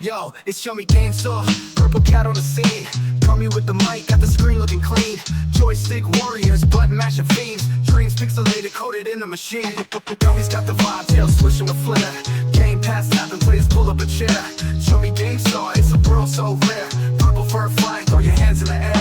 Yo, it's CHUMMY GAMESAW, purple cat on the scene. Cummy with the mic, got the screen looking clean. Joystick warriors, button mashing fiends. Dreams pixelated, coded in the machine. Gummy's got the vibe, tail swishing the flare. Game pass tapping, players pull up a chair. CHUMMY GAMESAW, it's a world so rare. Purple fur flying, throw your hands in the air.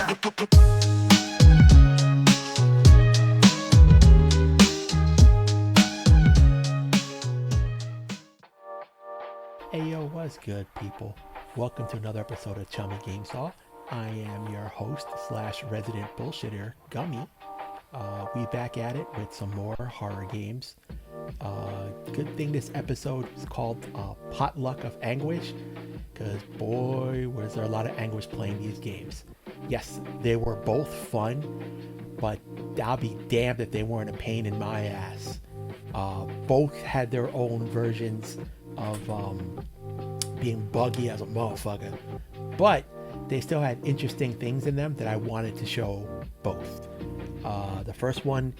Hey yo, what's good, people? Welcome to another episode of Chummy GameSaw. I am your host slash resident bullshitter, Gummy. We back at it with some more horror games. Good thing this episode is called Potluck of Anguish, because boy, was there a lot of anguish playing these games. Yes, they were both fun, but I'll be damned if they weren't a pain in my ass. Both had their own versions of being buggy as a motherfucker, but they still had interesting things in them that I wanted to show both. The first one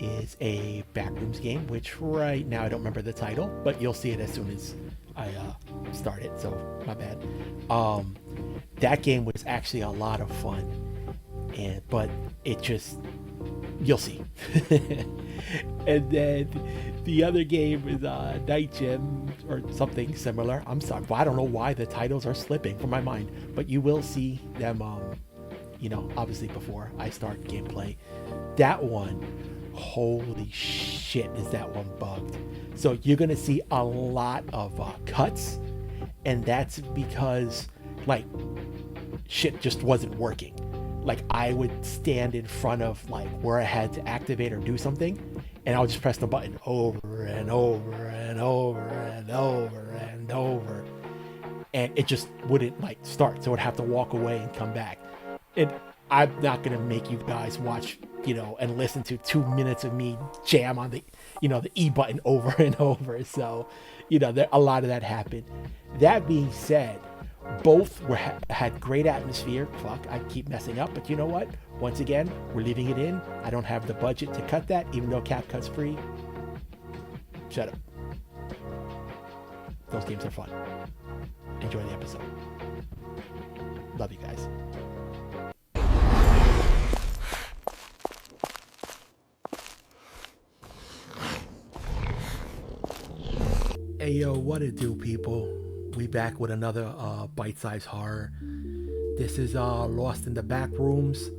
is a Backrooms game, which right now I don't remember the title, but you'll see it as soon as I start it, so my bad. That game was actually a lot of fun, but it just, you'll see. And then the other game is Night Gym or something similar. I'm sorry, I don't know why the titles are slipping from my mind, but you will see them, obviously before I start gameplay. That one, holy shit, is that one bugged. So you're gonna see a lot of cuts, and that's because like shit just wasn't working. Like I would stand in front of like where I had to activate or do something, and I would just press the button over and over and over and over and over, and it just wouldn't like start. So I'd have to walk away and come back. And I'm not gonna make you guys watch, and listen to 2 minutes of me jam on the E button over and over. So, there a lot of that happened. That being said, both had great atmosphere. Fuck, I keep messing up, but you know what? Once again, we're leaving it in. I don't have the budget to cut that, even though CapCut's free. Shut up. Those games are fun. Enjoy the episode. Love you guys. Hey yo, what it do, people? We back with another bite-sized horror. This is Lost in the Backrooms.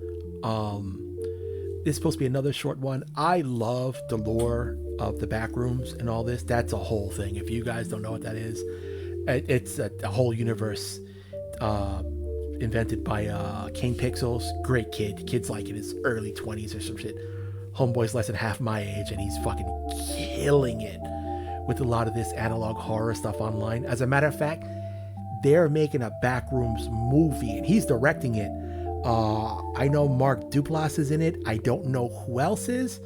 This is supposed to be another short one. I love the lore of the Backrooms and all this. That's a whole thing. If you guys don't know what that is, it's a whole universe invented by King Pixels. Great kid. Kid's like in his early 20s or some shit. Homeboy's less than half my age, and he's fucking killing it with a lot of this analog horror stuff online. As a matter of fact, they're making a Backrooms movie, and he's directing it. I know Mark Duplass is in it. I don't know who else is.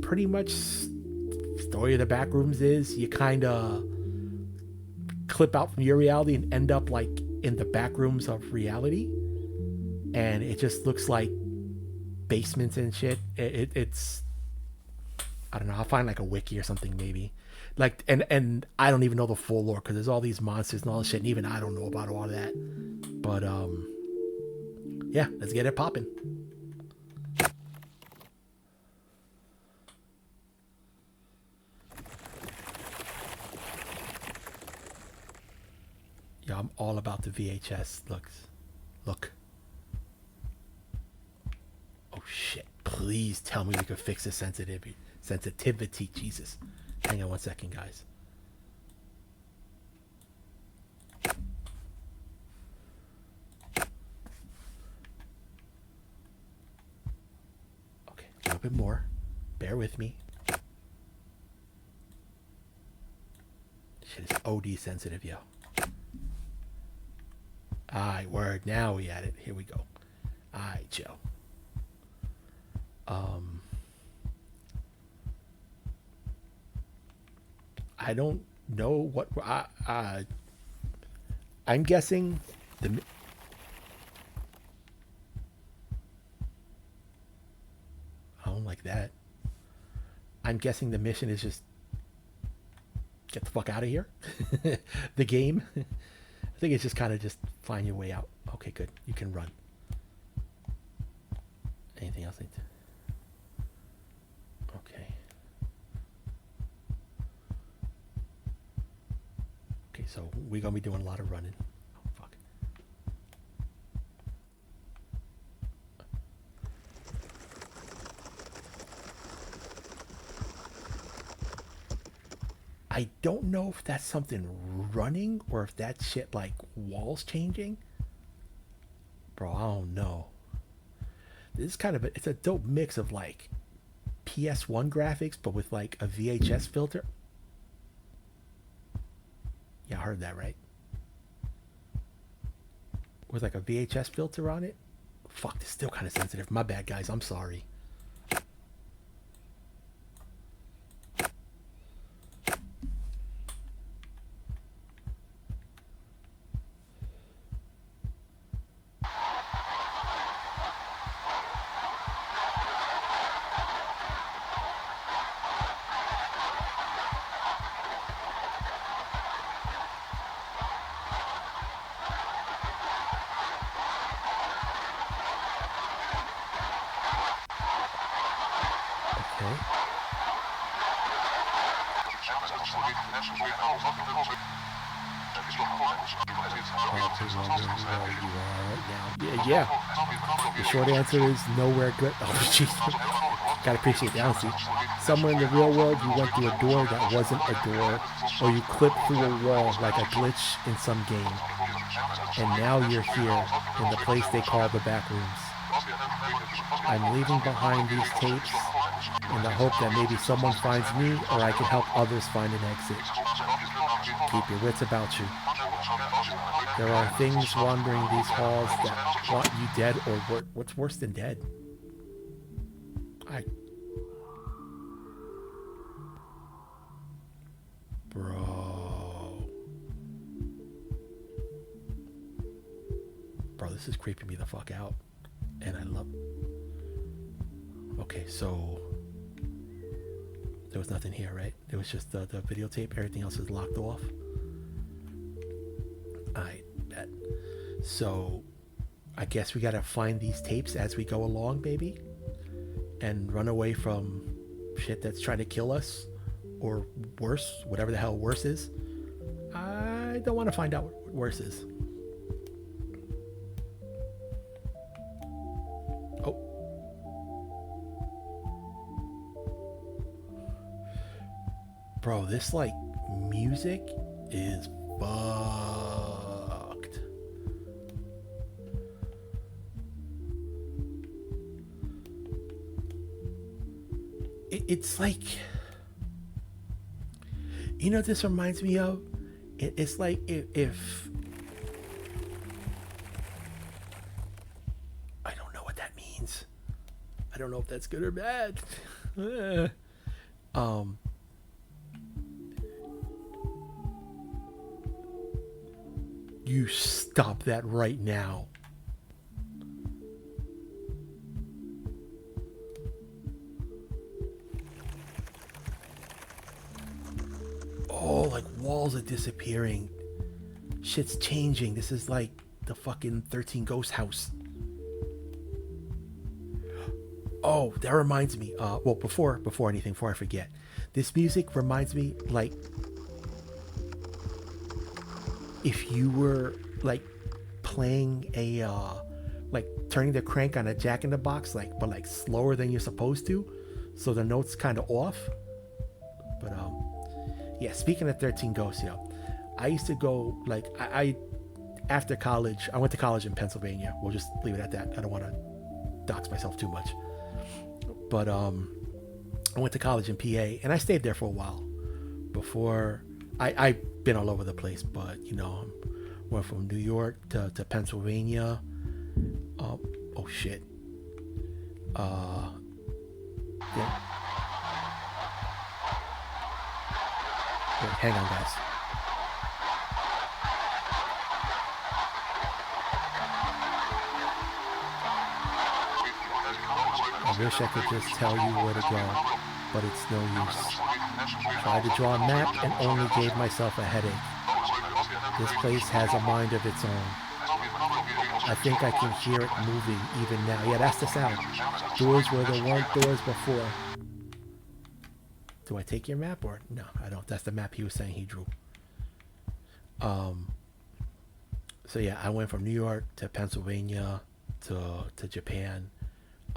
Pretty much story of the Backrooms is you kind of clip out from your reality and end up like in the backrooms of reality, and it just looks like basements and shit. It's I don't know. I'll find like a wiki or something maybe. Like and I don't even know the full lore because there's all these monsters and all this shit, and even I don't know about all of that. But yeah, let's get it popping. Yeah, I'm all about the VHS looks. Look. Oh shit! Please tell me we can fix the sensitivity, Jesus. Hang on one second, guys. Okay, a little bit more. Bear with me. Shit is OD sensitive, yo. Alright, word. Now we at it. Here we go. Alright, Joe. I don't know what I'm guessing the I don't like that. I'm guessing the mission is just Get the fuck out of here. The game. I think it's just kind of just find your way out. Okay, good. You can run. Anything else? Okay. Okay, so we're gonna be doing a lot of running. Oh, fuck. I don't know if that's something running or if that shit like walls changing. Bro, I don't know. This is kind of it's a dope mix of like PS1 graphics but with like a VHS filter. Yeah, I heard that right. With like a VHS filter on it. Fuck, this is still kind of sensitive. My bad, guys. I'm sorry. Yeah. The short answer is nowhere good. Oh, jeez. Gotta appreciate the honesty. Somewhere in the real world, you went through a door that wasn't a door, or you clipped through a wall like a glitch in some game. And now you're here in the place they call the Backrooms. I'm leaving behind these tapes in the hope that maybe someone finds me or I can help others find an exit. Keep your wits about you. There are things wandering these halls that want you dead or what's worse than dead. Bro, this is creeping me the fuck out. And I love... Okay, so... There was nothing here, right? It was just the videotape. Everything else is locked off. I bet. So, I guess we gotta find these tapes as we go along, baby. And run away from shit that's trying to kill us. Or worse, whatever the hell worse is. I don't want to find out what worse is. Bro, this like music is fucked. It's like, you know what this reminds me of? It's like if I don't know what that means. I don't know if that's good or bad. You stop that right now. Oh, like walls are disappearing. Shit's changing. This is like the fucking 13 Ghost house. Oh, that reminds me. Well, before anything, before I forget, this music reminds me like if you were like playing a like turning the crank on a Jack in the Box, like but like slower than you're supposed to, so the note's kind of off. But yeah, speaking of 13 Ghosts, yo, I used to go like I after college, I went to college in Pennsylvania. We'll just leave it at that. I don't want to dox myself too much. But I went to college in PA and I stayed there for a while before I've been all over the place, but you know, went from New York to Pennsylvania. Oh shit. Yeah. Wait, hang on, guys. I wish I could just tell you where to go, but it's no use. Tried to draw a map and only gave myself a headache. This place has a mind of its own. I think I can hear it moving even now. Yeah, that's the sound. Doors where there weren't doors before. Do I take your map or no? I don't. That's the map he was saying he drew. So yeah, I went from New York to Pennsylvania to Japan.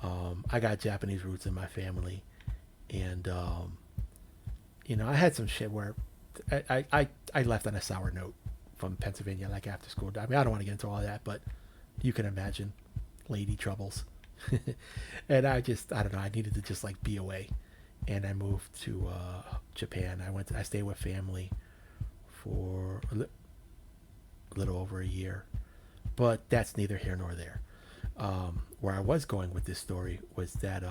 I got Japanese roots in my family, and I had some shit where I left on a sour note from Pennsylvania, like after school. I mean, I don't want to get into all that, but you can imagine lady troubles. And I don't know, I needed to just like be away. And I moved to Japan. I stayed with family for a little over a year, but that's neither here nor there. Where I was going with this story was that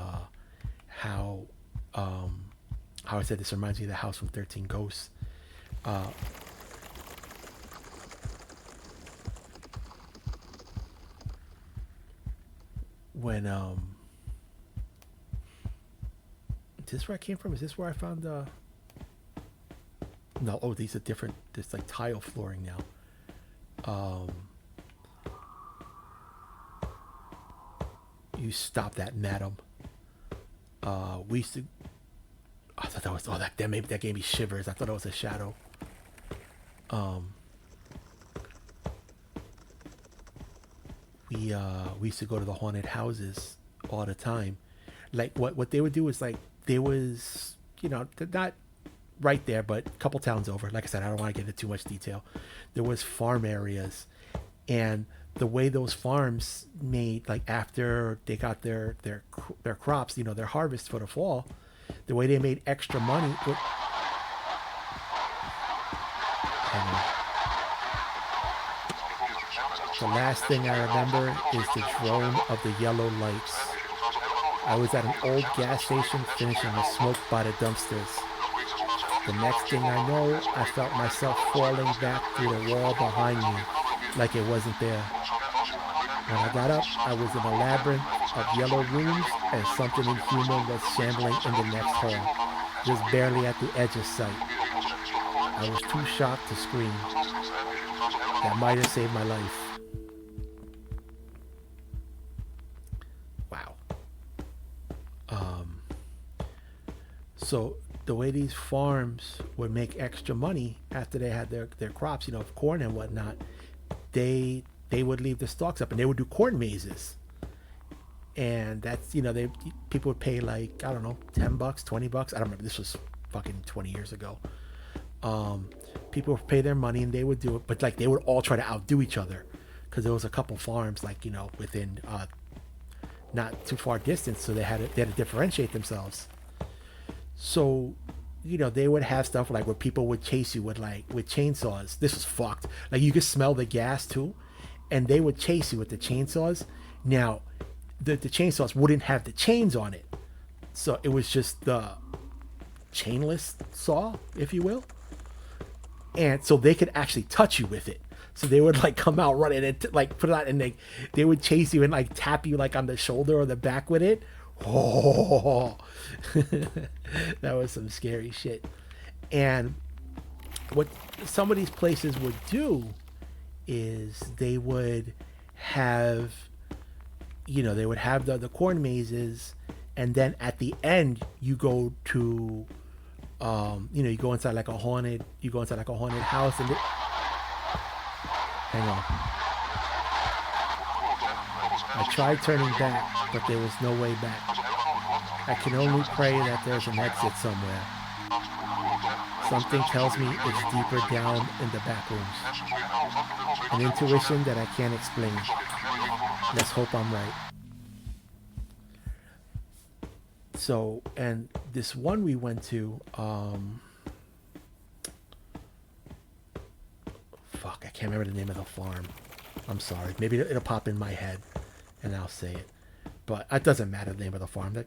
how I said this reminds me of the house from 13 Ghosts. When is this where I came from? Is this where I found no, oh, these are different. There's like tile flooring now. You stop that, madam. We used to. I thought that was. Oh, that gave me shivers. I thought it was a shadow. We used to go to the haunted houses all the time. Like what they would do is like there was not right there, but a couple towns over. Like I said, I don't want to get into too much detail. There was farm areas, and the way those farms made, like after they got their crops, their harvest for the fall, the way they made extra money. The last thing I remember is the drone of the yellow lights. I was at an old gas station finishing the smoke by the dumpsters. The next thing I know, I felt myself falling back through the wall behind me like it wasn't there. When I got up, I was in a labyrinth of yellow rooms and something inhuman was shambling in the next hall, just barely at the edge of sight. I was too shocked to scream. That might have saved my life. Wow. So the way these farms would make extra money after they had their crops, corn and whatnot, they would leave the stalks up and they would do corn mazes. And that's, people would pay like, I don't know, $10, $20. I don't remember. This was fucking 20 years ago. People would pay their money and they would do it, but like they would all try to outdo each other because there was a couple farms like, within not too far distance. So they had to differentiate themselves. So, they would have stuff like where people would chase you with chainsaws. This was fucked. Like you could smell the gas too. And they would chase you with the chainsaws. Now, the chainsaws wouldn't have the chains on it. So it was just the chainless saw, if you will. And so they could actually touch you with it. So they would like come out running and put it out and they would chase you and like tap you like on the shoulder or the back with it. Oh, that was some scary shit. And what some of these places would do is they would have the corn mazes, and then at the end you go to you go inside like a haunted house and hang on. I tried turning back, but there was no way back. I can only pray that there's an exit somewhere. Something tells me it's deeper down in the back rooms. An intuition that I can't explain. Let's hope I'm right. So, and this one we went to, fuck, I can't remember the name of the farm. I'm sorry. Maybe it'll pop in my head and I'll say it. But it doesn't matter the name of the farm.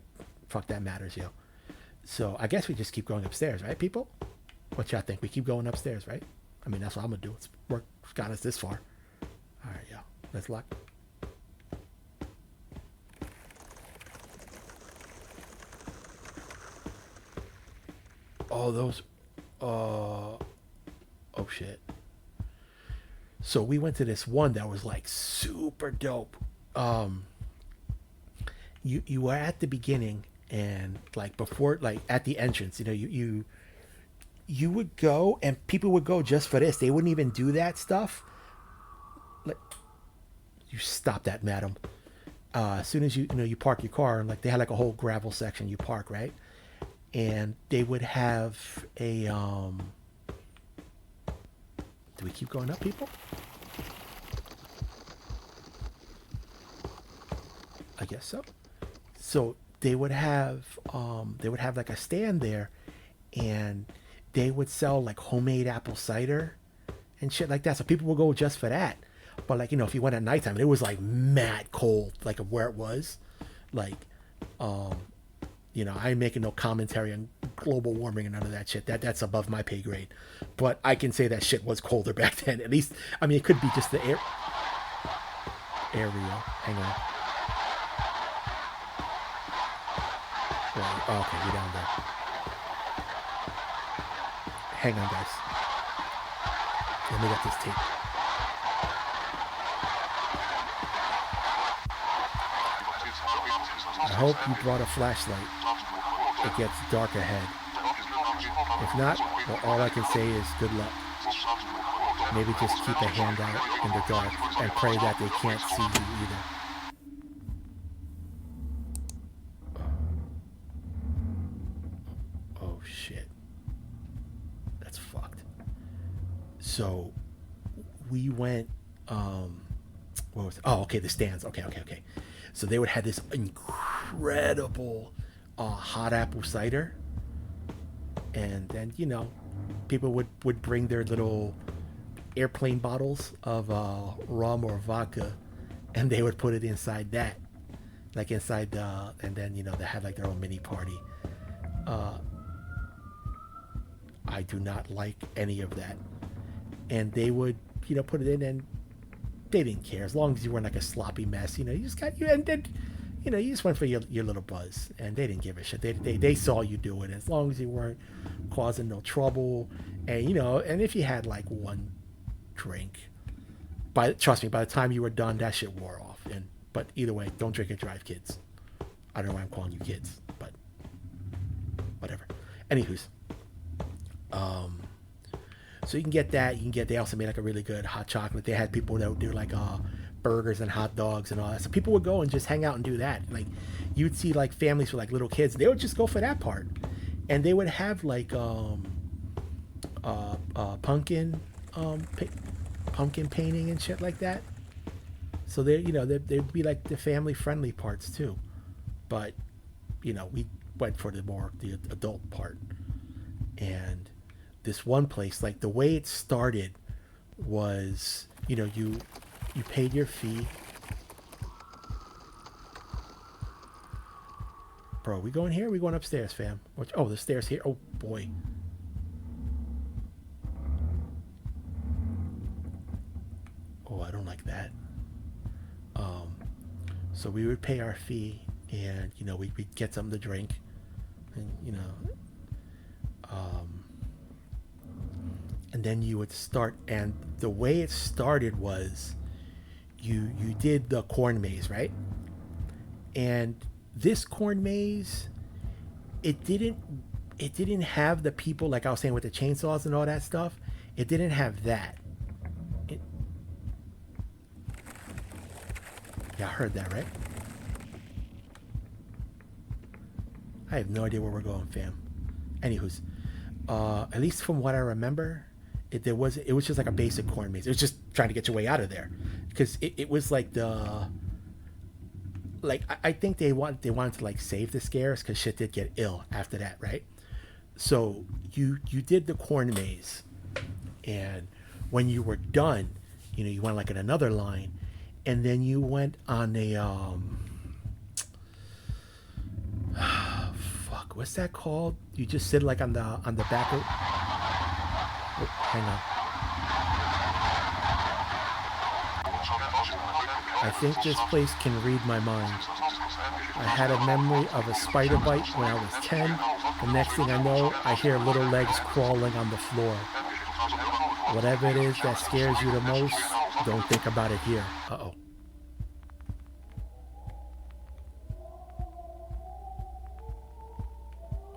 Fuck that matters, yo. So I guess we just keep going upstairs, right, people? What y'all think? We keep going upstairs, right? I mean, that's what I'm gonna do. It's got us this far. All right, yo. Let's lock. Oh, those. Oh shit. So we went to this one that was like super dope. Um, you were at the beginning and like before, like at the entrance, you would go and people would go just for this. They wouldn't even do that stuff. Like, you stop that, madam. As soon as you park your car, and like they had like a whole gravel section you park, right? And they would have a do we keep going up, people? I guess so. So they would have like a stand there, and they would sell like homemade apple cider and shit like that. So people would go just for that. But like, if you went at nighttime, it was like mad cold, like of where it was. Like, I ain't making no commentary on global warming and none of that shit. That's above my pay grade. But I can say that shit was colder back then. At least, I mean, it could be just the area. Hang on. Right. Oh, okay, you're down there. Hang on, guys. Let me get this tape. I hope you brought a flashlight. It gets dark ahead. If not, well, all I can say is good luck. Maybe just keep a hand out in the dark and pray that they can't see you either. Oh shit. That's fucked. So we went what was it? Oh, okay, the stands. Okay. So they would have this incredible hot apple cider, and then people would bring their little airplane bottles of rum or vodka, and they would put it inside that, like inside the, and then they had like their own mini party. I do not like any of that, and they would put it in, and they didn't care as long as you weren't like a sloppy mess. You just got you, and then you just went for your little buzz, and they didn't give a shit. They saw you do it as long as you weren't causing no trouble, and and if you had like one drink, trust me, by the time you were done, that shit wore off. But either way, don't drink and drive, kids. I don't know why I'm calling you kids, but whatever. Anywho's, so you can get that. They also made like a really good hot chocolate. They had people that would do like burgers and hot dogs and all that. So people would go and just hang out and do that. Like you'd see like families with like little kids. They would just go for that part, and they would have like pumpkin painting and shit like that. So they'd be like the family friendly parts too. But we went for the adult part. And this one place, like the way it started was, you paid your fee. Bro, we going here? Or we going upstairs, fam? Oh, the stairs here. Oh boy. Oh, I don't like that. So we would pay our fee, and we'd get something to drink, and and then you would start. And the way it started was, you did the corn maze, right? And this corn maze, it didn't have the people, like I was saying, with the chainsaws and all that stuff. It didn't have that. Yeah, I heard that, right? I have no idea where we're going, fam. Anywho's, at least from what I remember, it was just like a basic corn maze. It was just trying to get your way out of there, because it was like I think they wanted to like save the scares, because shit did get ill after that, right? So you did the corn maze, and when you were done, you went like in another line, and then you went on a fuck, what's that called? You just sit like on the back of. Oh, hang on. I think this place can read my mind. I had a memory of a spider bite when I was 10, The next thing I know, I hear little legs crawling on the floor. Whatever it is that scares you the most, don't think about it here. Uh-oh.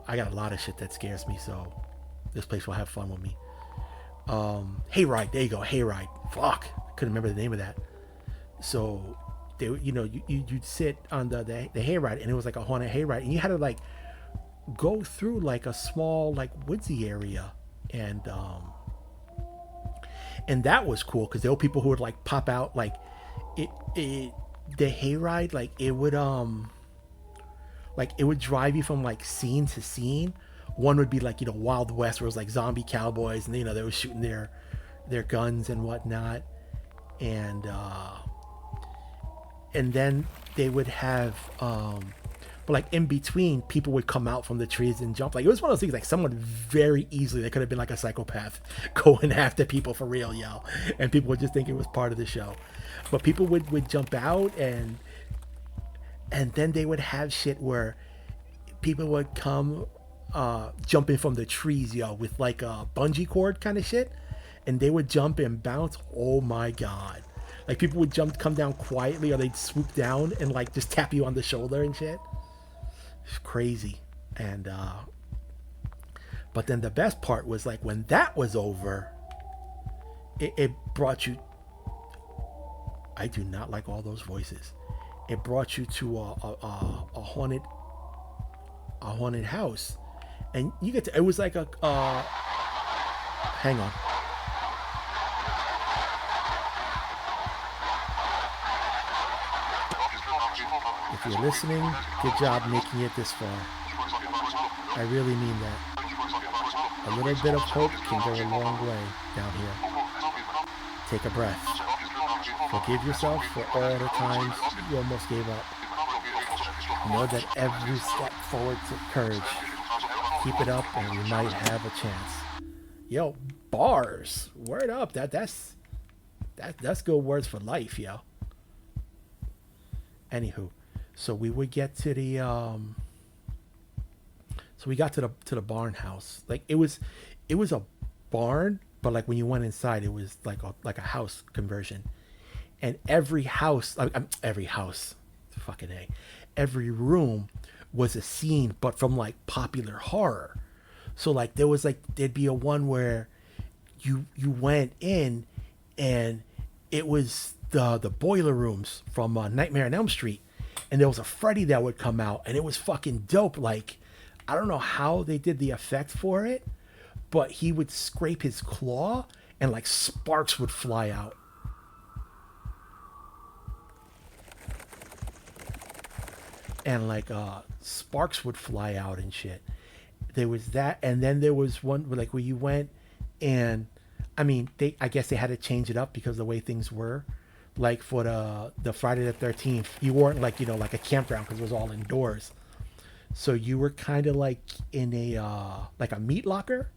I got a lot of shit that scares me, so this place will have fun with me. Hayride, there you go, Hayride. Fuck, I couldn't remember the name of that. So, they, you'd sit on the hayride, and it was like a haunted hayride, and you had to like go through like a small like woodsy area, and that was cool because there were people who would like pop out like the hayride, like it would drive you from like scene to scene. One would be like, Wild West, where it was like zombie cowboys, and they were shooting their guns and whatnot, and then they would have but like in between, people would come out from the trees and jump. Like it was one of those things, like someone very easily, they could have been like a psychopath going after people for real, yo, and people would just think it was part of the show. But people would jump out, and then they would have shit where people would come jumping from the trees, yo, with like a bungee cord kind of shit, and they would jump and bounce. Oh my god. Like people would come down quietly, or they'd swoop down and like just tap you on the shoulder and shit. It's crazy. And but then the best part was like when that was over, it brought you, I do not like all those voices, it brought you to a haunted house, and you get to, it was like a hang on. If you're listening, good job making it this far. I really mean that. A little bit of hope can go a long way down here. Take a breath. Forgive yourself for all the times you almost gave up. Know that every step forward took courage. Keep it up and you might have a chance. Yo, bars. Word up. That's good words for life, yo. Anywho, so we would get to the so we got to the barn house. Like it was a barn, but like when you went inside, it was like a house conversion. And every house, fucking A, every room was a scene, but from like popular horror. So like there'd be a one where you went in, and it was the boiler rooms from Nightmare on Elm Street, and there was a Freddy that would come out, and it was fucking dope. Like I don't know how they did the effect for it, but he would scrape his claw and like sparks would fly out. And like sparks would fly out and shit. There was that, and then there was one like where you went, and I mean I guess they had to change it up because of the way things were. Like for the Friday the 13th, you weren't like like a campground because it was all indoors. So you were kind of like in a like a meat locker,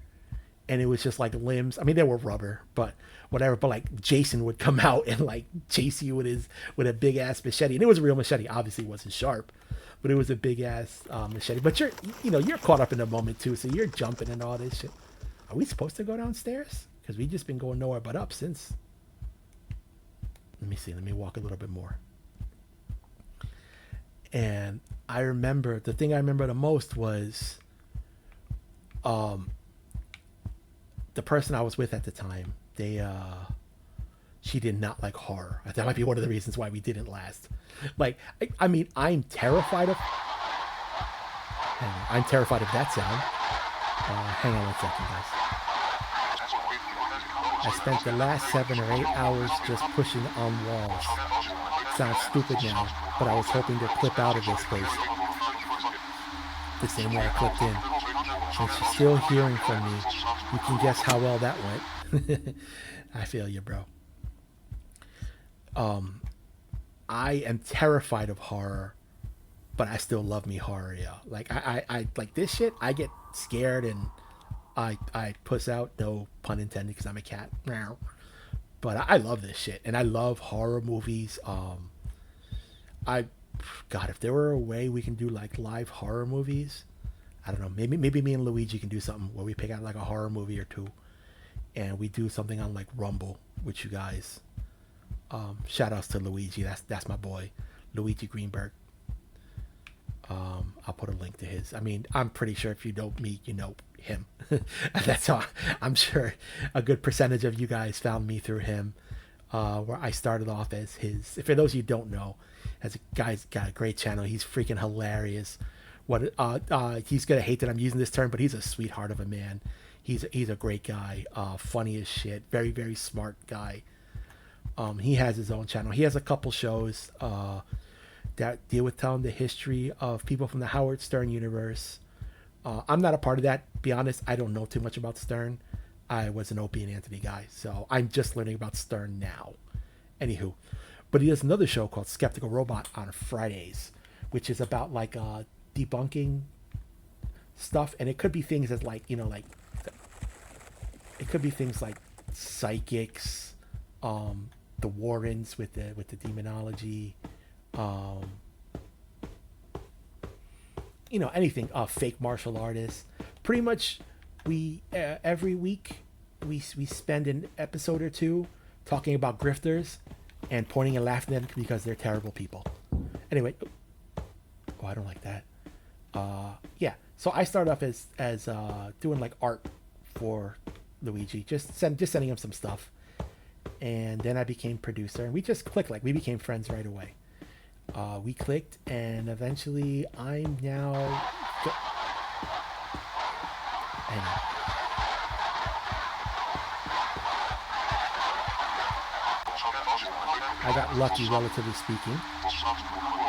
and it was just like limbs. I mean, they were rubber, but whatever. But like Jason would come out and like chase you with a big ass machete, and it was a real machete. Obviously, it wasn't sharp, but it was a big ass machete. But you're caught up in the moment too, so you're jumping and all this shit. Are we supposed to go downstairs? Because we've just been going nowhere but up since. Let me see. Let me walk a little bit more. And I remember, the thing I remember the most was the person I was with at the time. She did not like horror. That might be one of the reasons why we didn't last. Like, I mean, I'm terrified of that sound. Hang on 1 second, guys. I spent the last 7 or 8 hours just pushing on walls. Sounds stupid now, but I was hoping to clip out of this place the same way I clipped in. And she's still hearing from me. You can guess how well that went. I feel you, bro. I am terrified of horror, but I still love me horror, yeah. Like I like this shit. I get scared and I puss out, no pun intended, because I'm a cat. But I love this shit, and I love horror movies. God, if there were a way we can do like live horror movies, I don't know. Maybe me and Luigi can do something where we pick out like a horror movie or two, and we do something on like Rumble with you guys. Shout outs to Luigi. That's my boy, Luigi Greenberg. I'll put a link to his. I mean, I'm pretty sure if you know me, you know him. That's how I'm sure a good percentage of you guys found me through him. Where I started off as his. For those of you who don't know, as a guy's got a great channel. He's freaking hilarious. He's gonna hate that I'm using this term, but he's a sweetheart of a man. He's a great guy. Funny as shit. Very, very smart guy. He has his own channel. He has a couple shows that deal with telling the history of people from the Howard Stern universe. I'm not a part of that. Be honest, I don't know too much about Stern. I was an Opie and Anthony guy, so I'm just learning about Stern now. Anywho, but he has another show called Skeptical Robot on Fridays, which is about like debunking stuff, and it could be things as like, it could be things like psychics, the Warrens with the demonology, anything, fake martial artists. Pretty much, we every week we spend an episode or two talking about grifters and pointing and laughing at them because they're terrible people. Anyway, I don't like that. Yeah. So I started off as doing like art for Luigi, just sending him some stuff, and then I became producer, and we just clicked. Like, we became friends right away. We clicked, and eventually I'm now. Anyway. I got lucky, relatively speaking.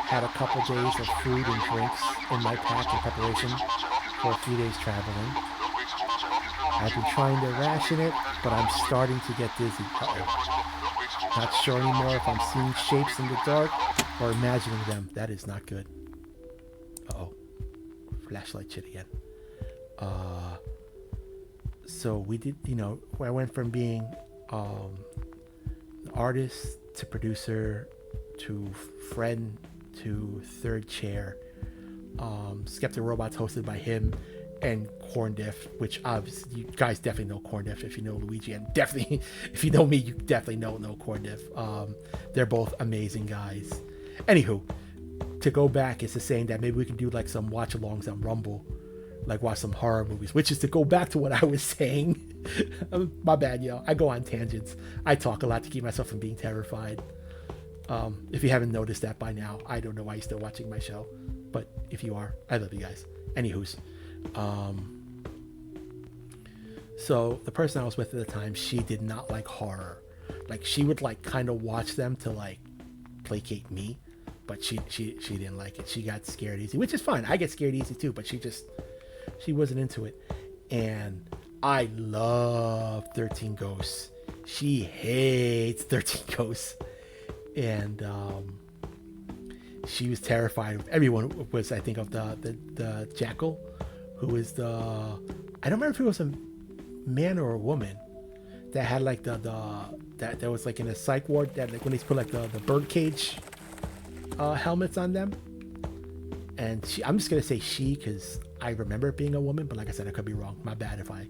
Had a couple days of food and drinks in my pack in preparation for a few days traveling. I've been trying to ration it, but I'm starting to get dizzy. Not sure anymore if I'm seeing shapes in the dark or imagining them. That is not good. Uh-oh. Flashlight shit again. So we did, I went from being an artist to producer to friend to third chair. Skeptic Robots hosted by him and Corndiff, which obviously you guys definitely know Corndiff if you know Luigi, and definitely if you know me, you definitely know Corndiff. They're both amazing guys. Anywho, to go back, it's the saying that maybe we can do like some watch-alongs on Rumble, like watch some horror movies, which is to go back to what I was saying. My bad, yo. I go on tangents. I talk a lot to keep myself from being terrified. If you haven't noticed that by now, I don't know why you're still watching my show, but if you are, I love you guys. Anywho's, so the person I was with at the time, she did not like horror. Like, she would like kind of watch them to like placate me, but she didn't like it. She got scared easy, which is fine. I get scared easy too, but she wasn't into it. And I love 13 Ghosts. She hates 13 Ghosts. And she was terrified. Everyone was, I think, of the Jackal, who was I don't remember if it was a man or a woman that had like that was like in a psych ward, that like when they put like the bird cage helmets on them. And I'm just gonna say she, because I remember it being a woman, but like I said, I could be wrong. My bad if I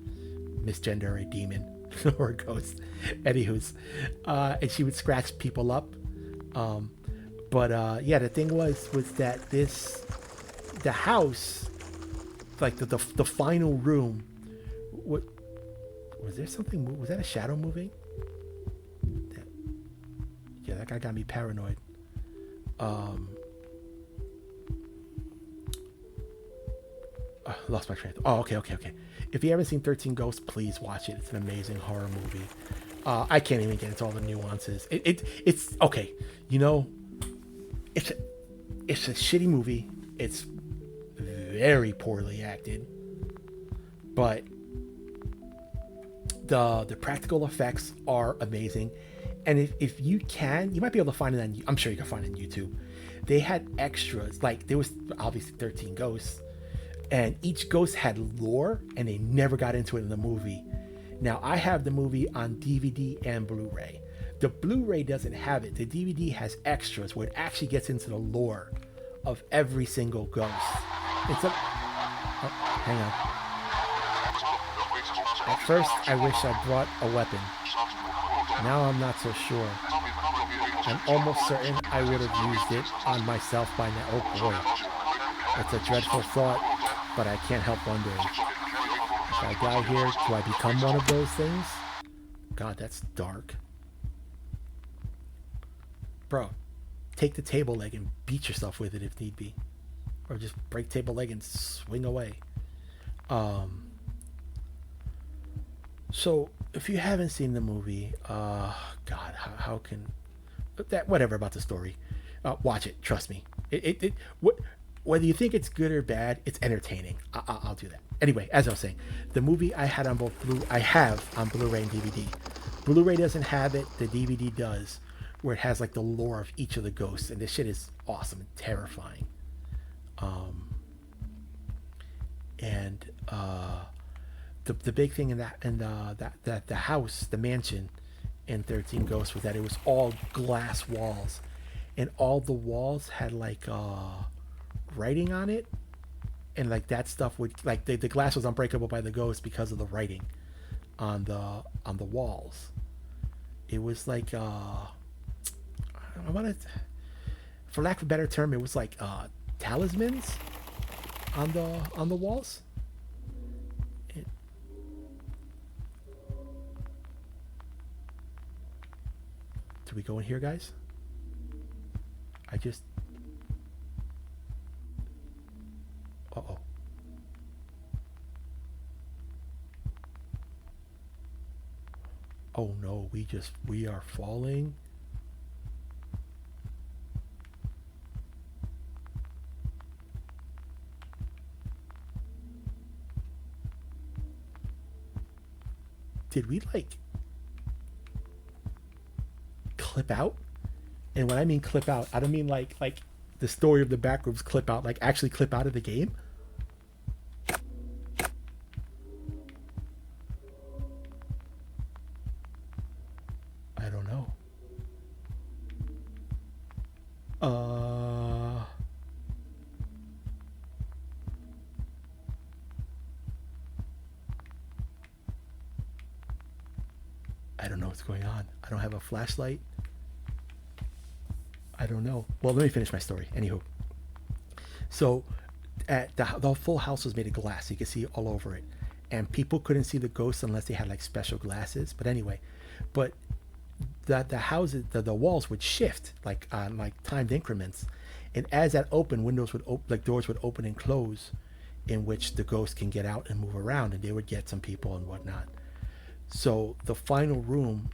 misgender a demon or a ghost. Anywho's, and she would scratch people up. But yeah, the thing was that the house, like the final room, what was there something? Was that a shadow moving? Yeah, that guy got me paranoid. Lost my train. Oh, okay. If you haven't seen 13 Ghosts, please watch it. It's an amazing horror movie. I can't even get into all the nuances. It's okay. It's a shitty movie. It's very poorly acted, but the practical effects are amazing. And if you can, you might be able to find it on. I'm sure you can find it on YouTube. They had extras. Like, there was obviously 13 Ghosts, and each ghost had lore, and they never got into it in the movie. Now, I have the movie on DVD and Blu-ray. The Blu-ray doesn't have it. The DVD has extras where it actually gets into the lore of every single ghost. It's a... Oh, Hang on. At first, I wish I brought a weapon. Now I'm not so sure. I'm almost certain I would have used it on myself by now. Oh boy. It's a dreadful thought, but I can't help wondering. If I die here, do I become one of those things? God, that's dark. Bro, take the table leg and beat yourself with it if need be. Or just break table leg and swing away. So, if you haven't seen the movie, God, how can... that whatever about the story. Watch it, trust me. Whether you think it's good or bad, it's entertaining. I'll do that. Anyway, as I was saying, the movie I had on I have on Blu-ray and DVD. Blu-ray doesn't have it, the DVD does, where it has like the lore of each of the ghosts, and this shit is awesome and terrifying. The big thing in the house, the mansion in 13 Ghosts was that it was all glass walls, and all the walls had like writing on it, and like that stuff would like the glass was unbreakable by the ghost because of the writing on the walls. It was like I want to, for lack of a better term, it was like talismans on the walls. Do we go in here, guys? Uh-oh. Oh no, we are falling. Did we like clip out? And when I mean clip out, I don't mean like the story of the Backrooms clip out, like actually clip out of the game. I don't know. I don't know what's going on. I don't have a flashlight. I don't know. Well, let me finish my story. Anywho, so at the full house was made of glass. You could see all over it, and people couldn't see the ghosts unless they had like special glasses. But anyway, the houses, the walls would shift like on like timed increments, and as that opened, windows would open, like doors would open and close, in which the ghosts can get out and move around, and they would get some people and whatnot. So the final room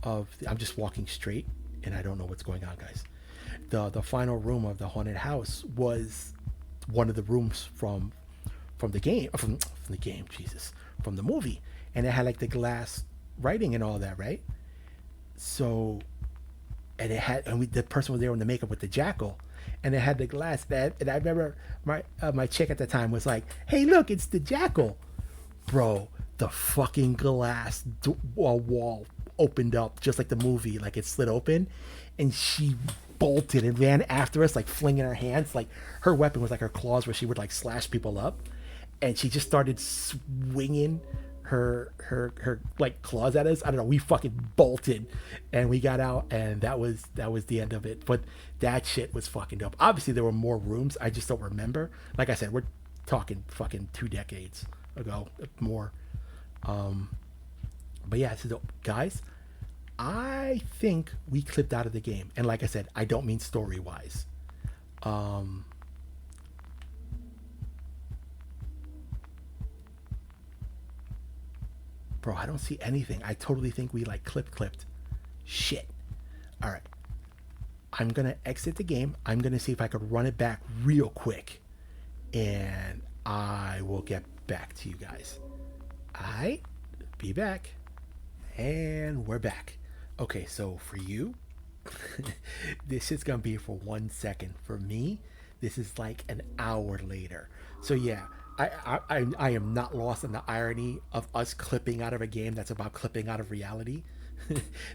I'm just walking straight, and I don't know what's going on, guys. The final room of the haunted house was one of the rooms from the game, from the game, Jesus, from the movie, and it had like the glass writing and all that, right? So, and the person was there in the makeup with the jackal, and it had the glass that, and I remember my chick at the time was like, "Hey, look, it's the jackal, bro." The fucking glass wall opened up just like the movie, like it slid open, and she bolted and ran after us, like flinging her hands. Like her weapon was like her claws, where she would like slash people up, and she just started swinging her like claws at us. I don't know. We fucking bolted, and we got out, and that was the end of it. But that shit was fucking dope. Obviously, there were more rooms. I just don't remember. Like I said, we're talking fucking 2 decades ago, more. But yeah, so guys, I think we clipped out of the game, and like I said, I don't mean story wise. Bro, I don't see anything. I totally think we like clipped. Shit. All right, I'm gonna exit the game. I'm gonna see if I could run it back real quick, and I will get back to you guys. Alright, be back. And we're back. Okay, so for you, this is gonna be for 1 second. For me, this is like an hour later. So yeah, I am not lost in the irony of us clipping out of a game that's about clipping out of reality.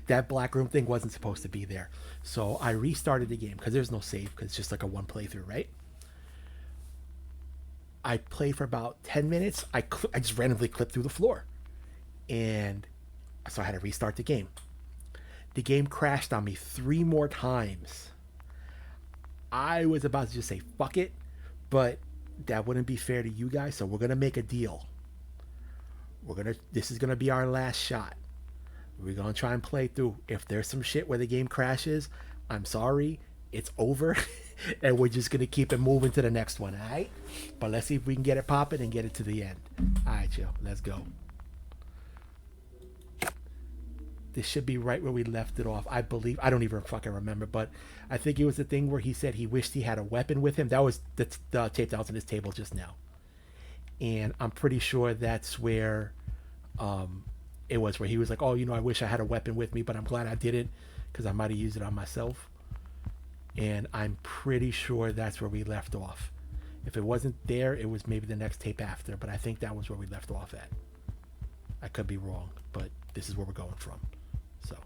That black room thing wasn't supposed to be there. So I restarted the game because there's no save, because it's just like a one playthrough, right? I played for about 10 minutes. I just randomly clipped through the floor. And so I had to restart the game. The game crashed on me 3 more times. I was about to just say fuck it, but that wouldn't be fair to you guys, so we're gonna make a deal. This is gonna be our last shot. We're gonna try and play through. If there's some shit where the game crashes, I'm sorry, it's over. And we're just gonna keep it moving to the next one, alright? But let's see if we can get it popping and get it to the end. Alright, yo, let's go. This should be right where we left it off. I believe, I don't even fucking remember, but I think it was the thing where he said he wished he had a weapon with him. That was the tape that was on his table just now. And I'm pretty sure that's where it was, where he was like, oh, I wish I had a weapon with me, but I'm glad I didn't, because I might have used it on myself. And I'm pretty sure that's where we left off. If it wasn't there, it was maybe the next tape after, but I think that was where we left off at. I could be wrong, but this is where we're going from. So.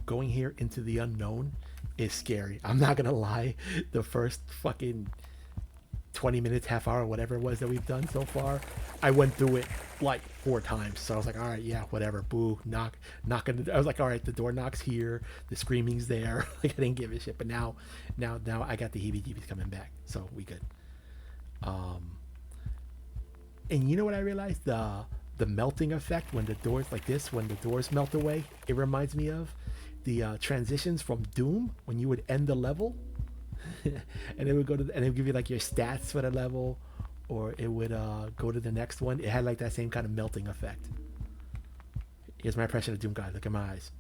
Going here into the unknown is scary. I'm not gonna lie. The first fucking 20 minutes, half hour, whatever it was that we've done so far, I went through it like 4 times. So I was like, all right, yeah, whatever. Boo, knocking. I was like, all right, the door knocks here, the screaming's there. Like, I didn't give a shit. But now I got the heebie-jeebies coming back, so we good. And you know what I realized? The melting effect when the doors like this, when the doors melt away, it reminds me of the transitions from Doom when you would end the level. And it would and it would give you like your stats for the level, or it would go to the next one. It had like that same kind of melting effect. Here's my impression of Doom guy. Look at my eyes.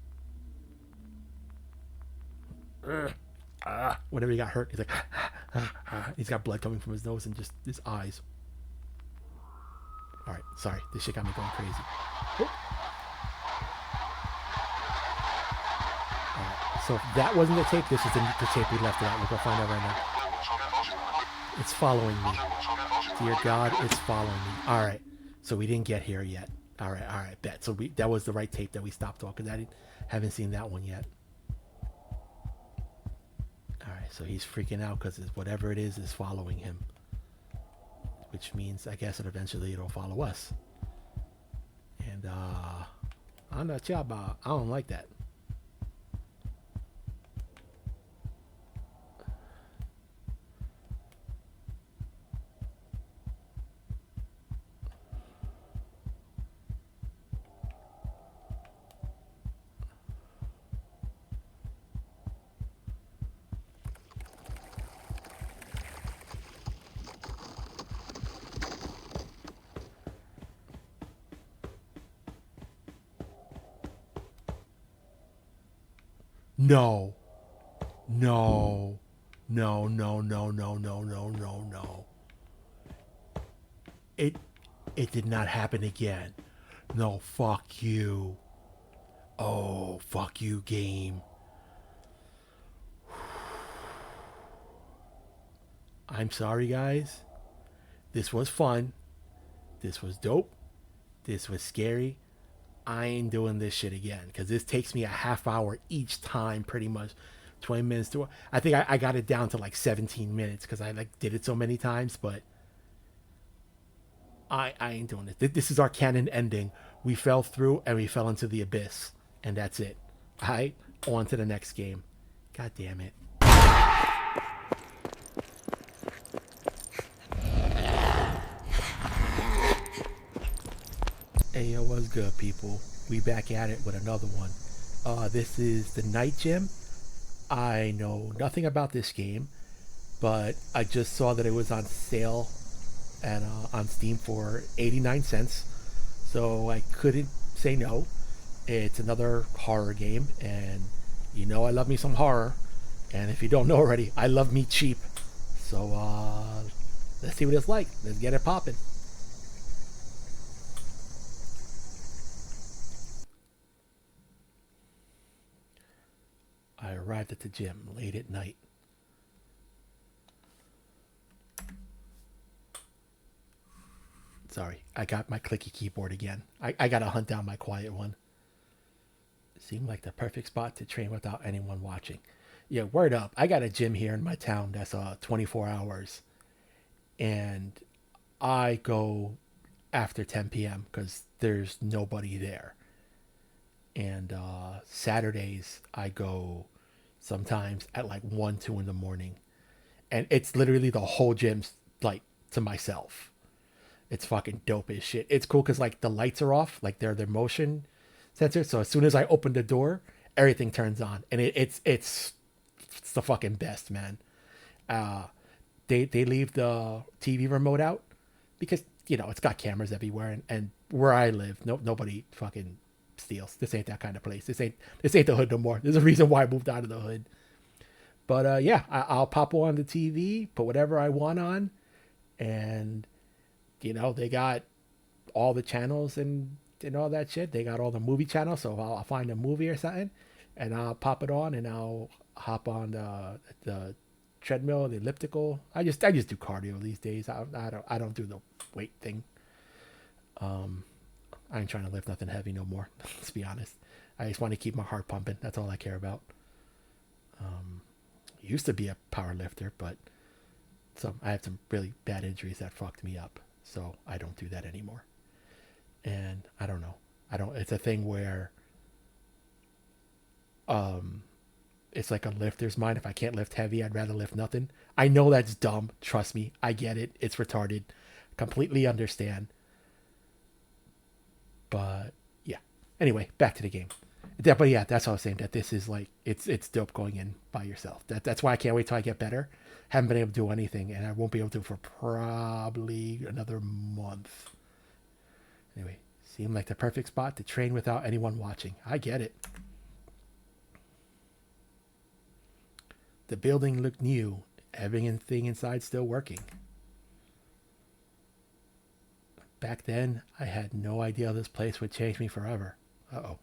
Whenever he got hurt, he's like, he's got blood coming from his nose and just his eyes. All right, sorry, this shit got me going crazy. Oh. All right, so if that wasn't the tape, this is the tape we left it out. We're gonna find out right now. It's following me. Dear God, it's following me. All right, so we didn't get here yet. All right, bet. So that was the right tape that we stopped off, because I haven't seen that one yet. All right, so he's freaking out because whatever it is following him. Which means, I guess, that eventually it'll follow us. And I'm not sure about. I don't like that. No. It did not happen again. No, fuck you. Oh, fuck you, game. I'm sorry, guys. This was fun. This was dope. This was scary. I ain't doing this shit again, because this takes me a half hour each time, pretty much. 20 minutes to. I think I got it down to like 17 minutes because I like did it so many times, but I ain't doing it. This is our canon ending. We fell through and we fell into the abyss, and that's it. All right, on to the next game. God damn it. Hey, yo, what's good, people? We back at it with another one. This is the Night Gym. I know nothing about this game, but I just saw that it was on sale and on Steam for 89 cents. So I couldn't say no. It's another horror game, and I love me some horror. And if you don't know already, I love me cheap. So let's see what it's like. Let's get it popping. I arrived at the gym late at night. Sorry, I got my clicky keyboard again. I gotta hunt down my quiet one. Seemed like the perfect spot to train without anyone watching. Yeah, word up. I got a gym here in my town that's 24 hours, and I go after 10 p.m. because there's nobody there. And Saturdays I go sometimes at like 1, 2 in the morning, and it's literally the whole gym's like to myself. It's fucking dope as shit. It's cool because like the lights are off, like they're their motion sensors. So as soon as I open the door, everything turns on, and it's the fucking best, man. Uh, they leave the TV remote out because it's got cameras everywhere, and where I live, nobody fucking steals. This ain't that kind of place. This ain't the hood no more. There's a reason why I moved out of the hood. But yeah, I'll pop on the TV, put whatever I want on, and they got all the channels and all that shit. They got all the movie channels, so I'll find a movie or something, and I'll pop it on, and I'll hop on the treadmill, the elliptical. I just do cardio these days. I don't do the weight thing. I ain't trying to lift nothing heavy no more. Let's be honest. I just want to keep my heart pumping. That's all I care about. Used to be a power lifter, but I had some really bad injuries that fucked me up. So I don't do that anymore. And I don't know. It's a thing where it's like a lifter's mind. If I can't lift heavy, I'd rather lift nothing. I know that's dumb. Trust me. I get it. It's retarded. Completely understand. But yeah. Anyway, back to the game. But yeah, that's what I was saying. That this is like it's dope going in by yourself. That's why I can't wait till I get better. Haven't been able to do anything, and I won't be able to for probably another month. Anyway, seemed like the perfect spot to train without anyone watching. I get it. The building looked new. Everything inside still working. Back then, I had no idea this place would change me forever. Uh-oh.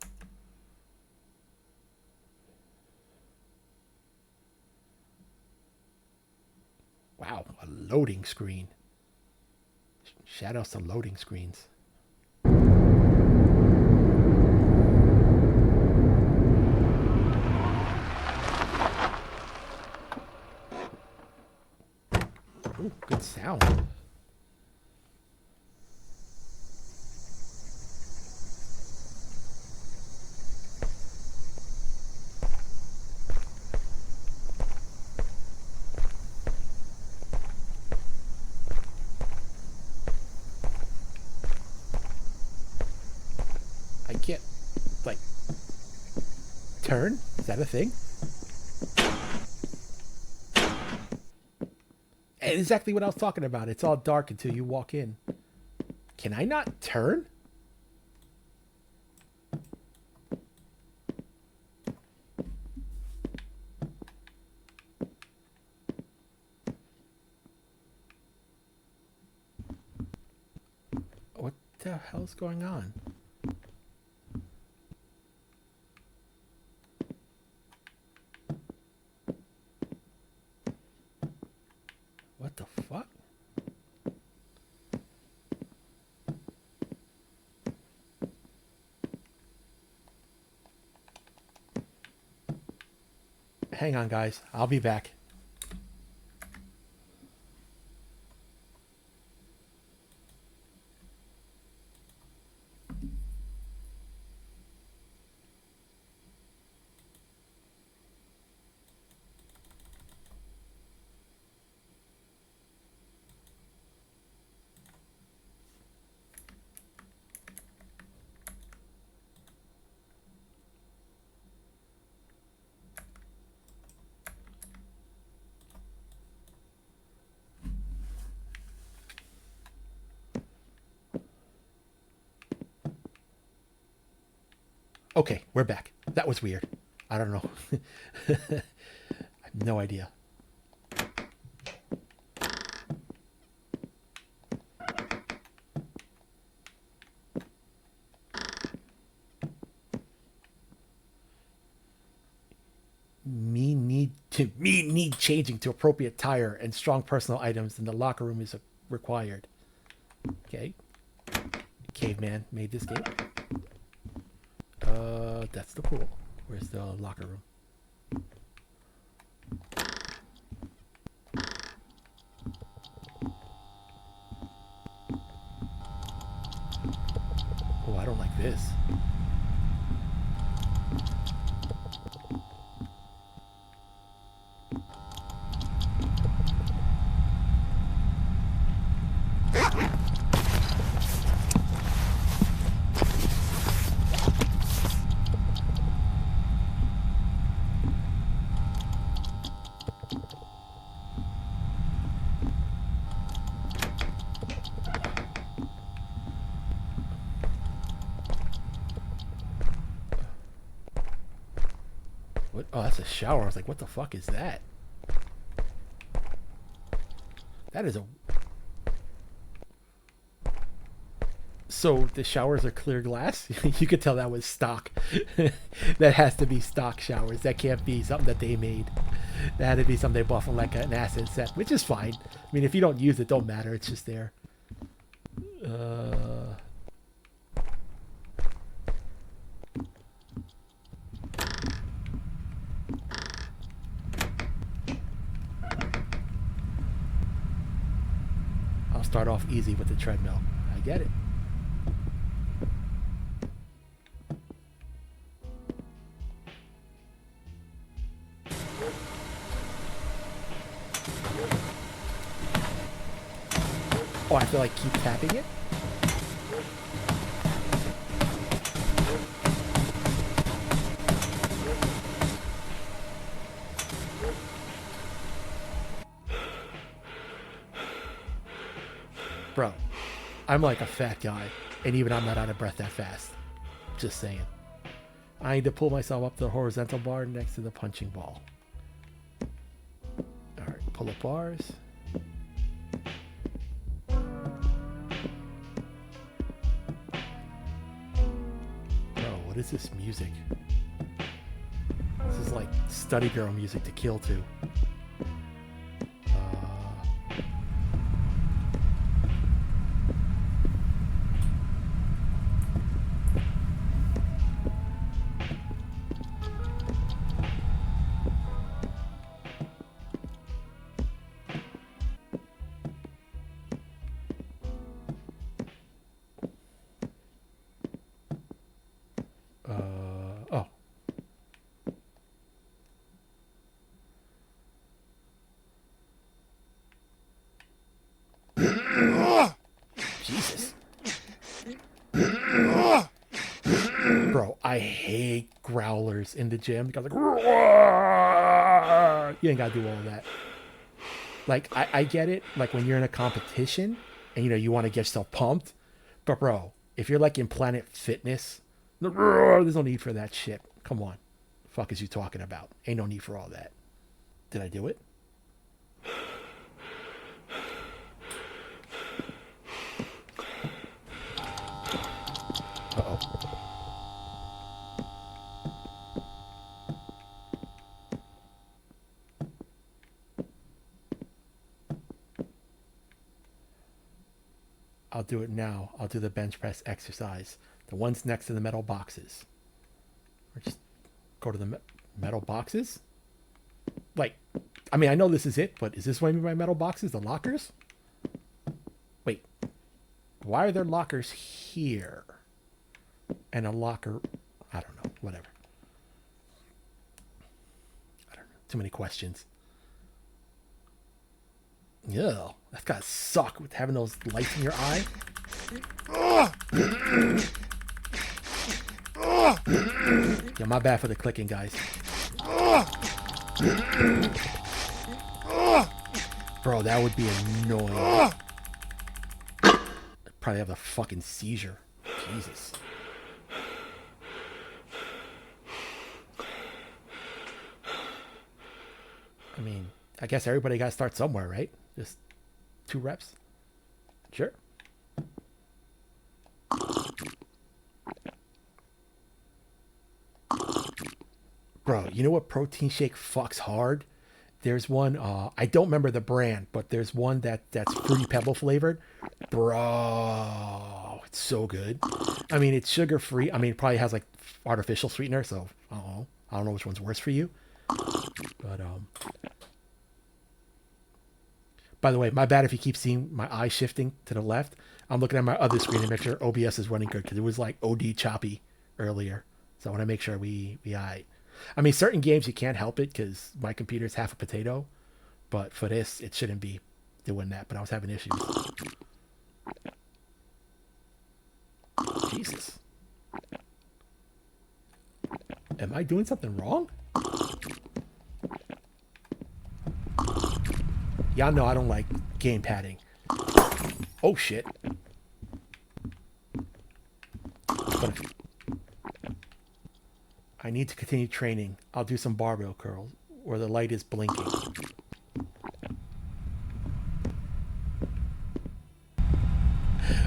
Wow, a loading screen. Shoutouts to loading screens. Ooh, good sound. I can't, like, turn? Is that a thing? Exactly what I was talking about. It's all dark until you walk in. Can I not turn? What the hell's going on? What the fuck? Hang on, guys. I'll be back. Okay, we're back. That was weird. I don't know. I have no idea. Me need changing to appropriate attire and strong personal items in the locker room is required. Okay. caveman made this game. That's the pool. Where's the locker room? Oh, I don't like this. What? Oh, that's a shower. I was like, what the fuck is that? That is a... So the showers are clear glass? You could tell that was stock. That has to be stock showers. That can't be something that they made. That had to be something they bought from like an asset set, which is fine. I mean, if you don't use it, don't matter. It's just there. I'll start off easy with the treadmill. I get it. Oh, I feel like keep tapping it. Bro, I'm like a fat guy, and even I'm not out of breath that fast. Just saying. I need to pull myself up to the horizontal bar next to the punching ball. Alright, pull up bars. What is this music? This is like study girl music to kill to. Oh. Jesus. Bro, I hate growlers in the gym. Because like, you ain't gotta do all of that. Like, I get it. Like, when you're in a competition and, you know, you want to get yourself pumped. But, bro, if you're like in Planet Fitness, there's no need for that shit. Come on. The fuck is you talking about? Ain't no need for all that. Did I do it? Uh-oh. I'll do it now. I'll do the bench press exercise. The ones next to the metal boxes. Or just go to the metal boxes? Like, I mean, I know this is it, but is this what I mean by metal boxes? The lockers? Wait. Why are there lockers here? And a locker... I don't know. Whatever. I don't know. Too many questions. Yeah, that's gotta suck with having those lights in your eye. Yeah, my bad for the clicking, guys. Bro, that would be annoying. I'd probably have a fucking seizure. Jesus. I mean, I guess everybody gotta start somewhere, right? Just 2 reps. Sure. Bro, you know what protein shake fucks hard? There's one, I don't remember the brand, but there's one that's Fruity Pebble flavored. Bro, it's so good. I mean, it's sugar free. I mean, it probably has like artificial sweetener, so I don't know which one's worse for you. But by the way, my bad if you keep seeing my eye shifting to the left. I'm looking at my other screen to make sure OBS is running good because it was like OD choppy earlier. So I want to make sure we I mean, certain games you can't help it because my computer's half a potato. But for this, it shouldn't be doing that. But I was having issues. Jesus. Am I doing something wrong? Y'all know I don't like game padding. Oh, shit. But I need to continue training. I'll do some barbell curls where the light is blinking.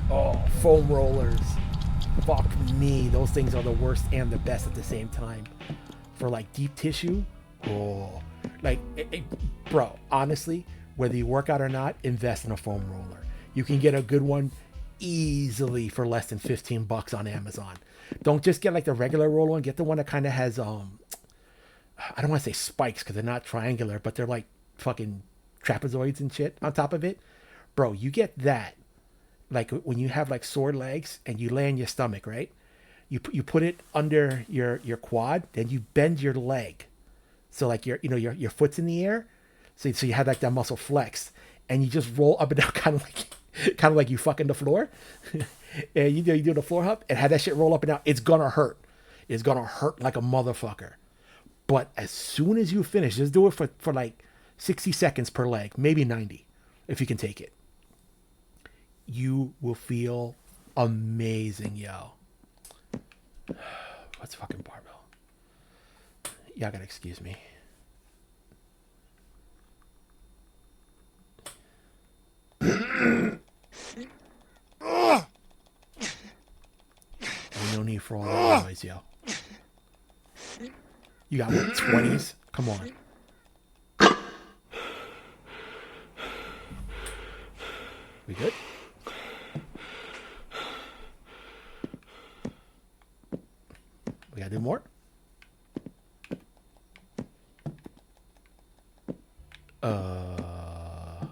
Oh, foam rollers. Fuck me. Those things are the worst and the best at the same time. For like deep tissue, oh, like, bro, honestly, whether you work out or not, invest in a foam roller. You can get a good one easily for less than $15 on Amazon. Don't just get like the regular roller one. Get the one that kind of has, I don't want to say spikes because they're not triangular, but they're like fucking trapezoids and shit on top of it. Bro, you get that. Like when you have like sore legs and you lay on your stomach, right? You put it under your quad, then you bend your leg. So like your foot's in the air. So you have like that muscle flex and you just roll up and down kind of like you fucking the floor. And you do the floor hop and have that shit roll up and down. It's gonna hurt. It's gonna hurt like a motherfucker. But as soon as you finish, just do it for like 60 seconds per leg, maybe 90 if you can take it. You will feel amazing, yo. What's fucking barbell? Y'all gotta excuse me. No need for all that noise, yo. You got what, 20s? Come on. We good? We gotta do more? Are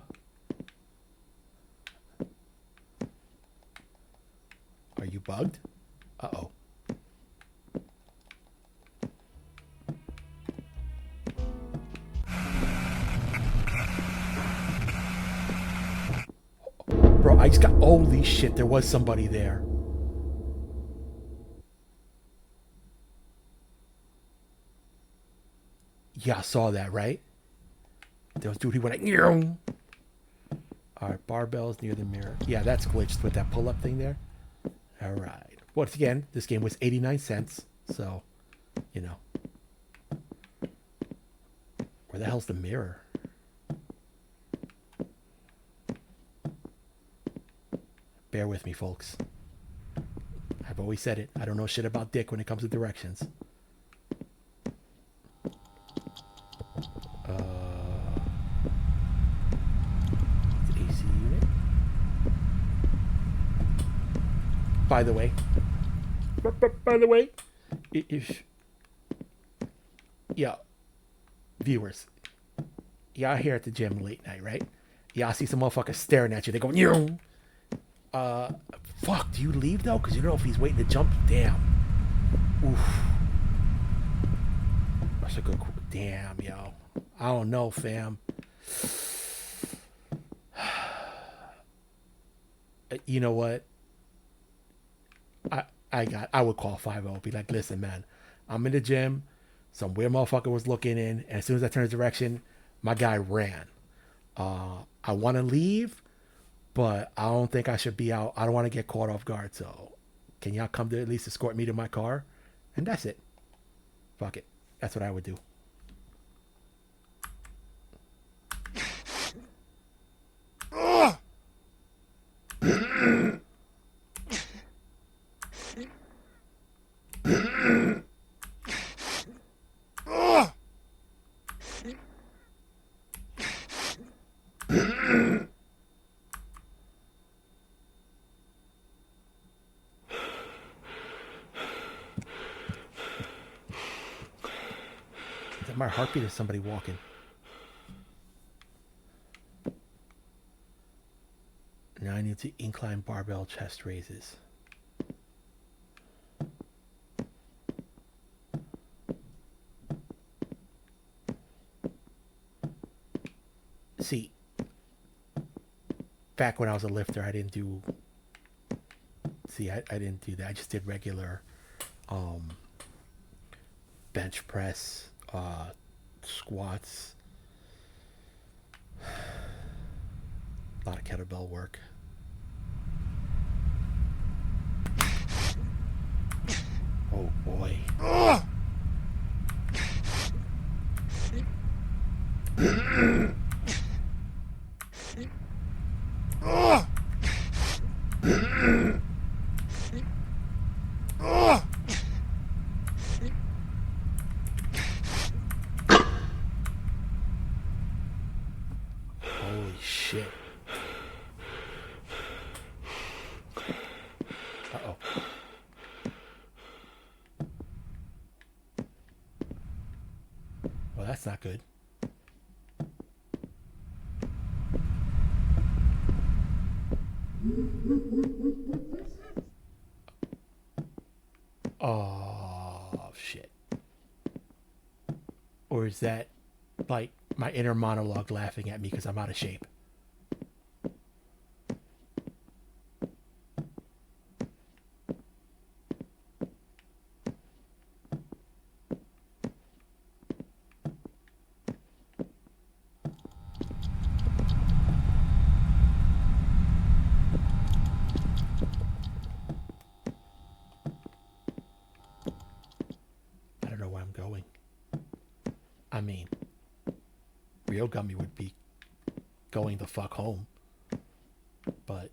you bugged? Uh-oh. Bro, I just got... Holy shit, there was somebody there. Yeah, I saw that, right? There was dude, he went like... All right, barbells near the mirror. Yeah, that's glitched with that pull-up thing there. All right. Once again, this game was 89 cents, so, you know. Where the hell's the mirror? Bear with me, folks. I've always said it. I don't know shit about dick when it comes to directions. AC unit. By the way, if yeah, viewers, y'all here at the gym late night, right? Y'all see some motherfuckers staring at you. They go, "Nyong." Fuck, do you leave though? Because you don't know if he's waiting to jump. Damn. Oof. That's a good. Damn, yo. I don't know, fam. You know what? I would call 5-0. Be like, listen, man, I'm in the gym. Some weird motherfucker was looking in, and as soon as I turned his direction, my guy ran. I want to leave, but I don't think I should be out. I don't want to get caught off guard. So, can y'all come to at least escort me to my car? And that's it. Fuck it. That's what I would do. a heartbeat or somebody walking? 9 into incline barbell chest raises. See, back when I was a lifter, I didn't do. See, I didn't do that. I just did regular bench press, squats, a lot of kettlebell work. Oh boy. Holy shit. Uh-oh. Well, that's not good. Oh, shit. Or is that like my inner monologue laughing at me because I'm out of shape? I don't know where I'm going. I mean, real Gummy would be going the fuck home. But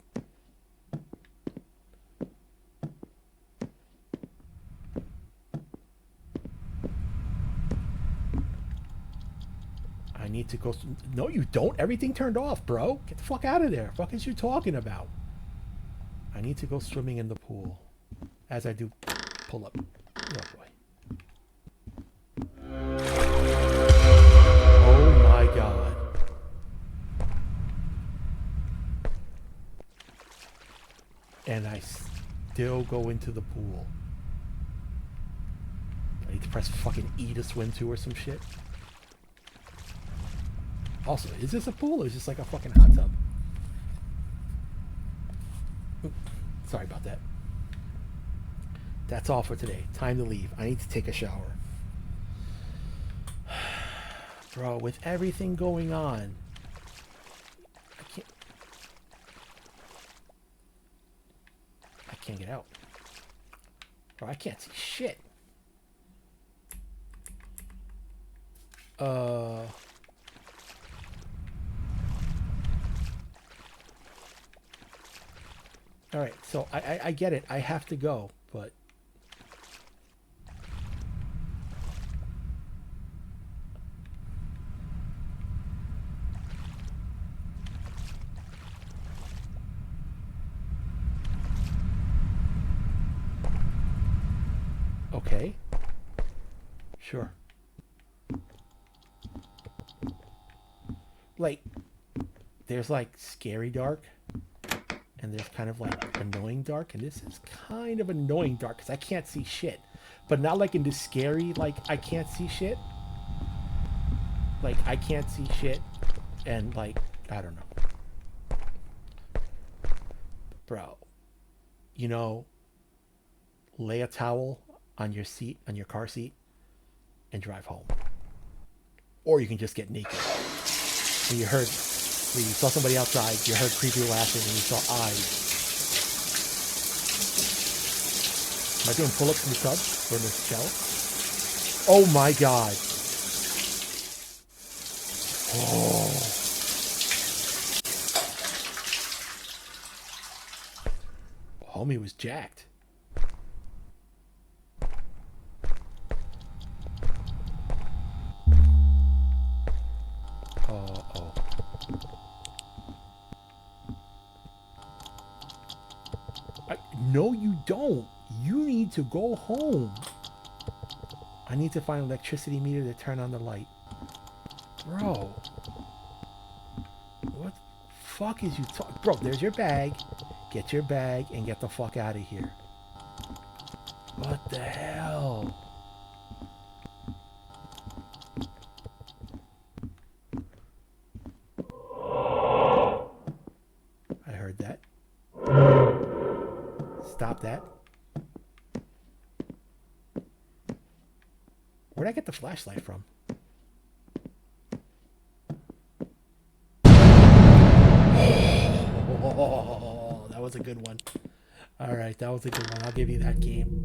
I need to go. No, you don't. Everything turned off, bro. Get the fuck out of there. Fuck is you talking about? I need to go swimming in the pool as I do pull up. Oh boy. Oh my god. And I still go into the pool. I need to press fucking E to swim to or some shit. Also, is this a pool or is this like a fucking hot tub? Oops, sorry about that. That's all for today. Time to leave. I need to take a shower. Bro, with everything going on, I can't get out. Bro, I can't see shit. Alright, so I get it. I have to go, but okay. Sure. Like, there's like scary dark, and there's kind of like annoying dark, and this is kind of annoying dark because I can't see shit. But not like in the scary, like I can't see shit. Like I can't see shit, and like, I don't know. Bro, you know, lay a towel on your seat, on your car seat, and drive home. Or you can just get naked. When you saw somebody outside, you heard creepy laughing, and you saw eyes. Am I doing pull-ups in the tub or in the shower? Oh my god. Oh. Homie was jacked. Uh-oh. No, you don't. You need to go home. I need to find an electricity meter to turn on the light. Bro. What the fuck is you talking? Bro, there's your bag. Get your bag and get the fuck out of here. What the hell? I heard that. Stop that. Where'd I get the flashlight from? Oh, that was a good one. All right, that was a good one. I'll give you that game.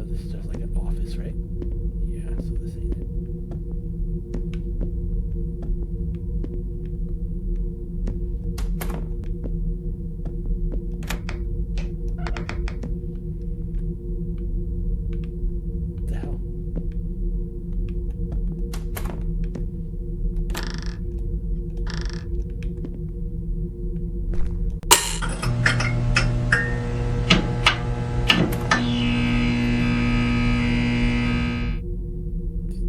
This is just like an office, right? Yeah, so this ain't it. What the hell?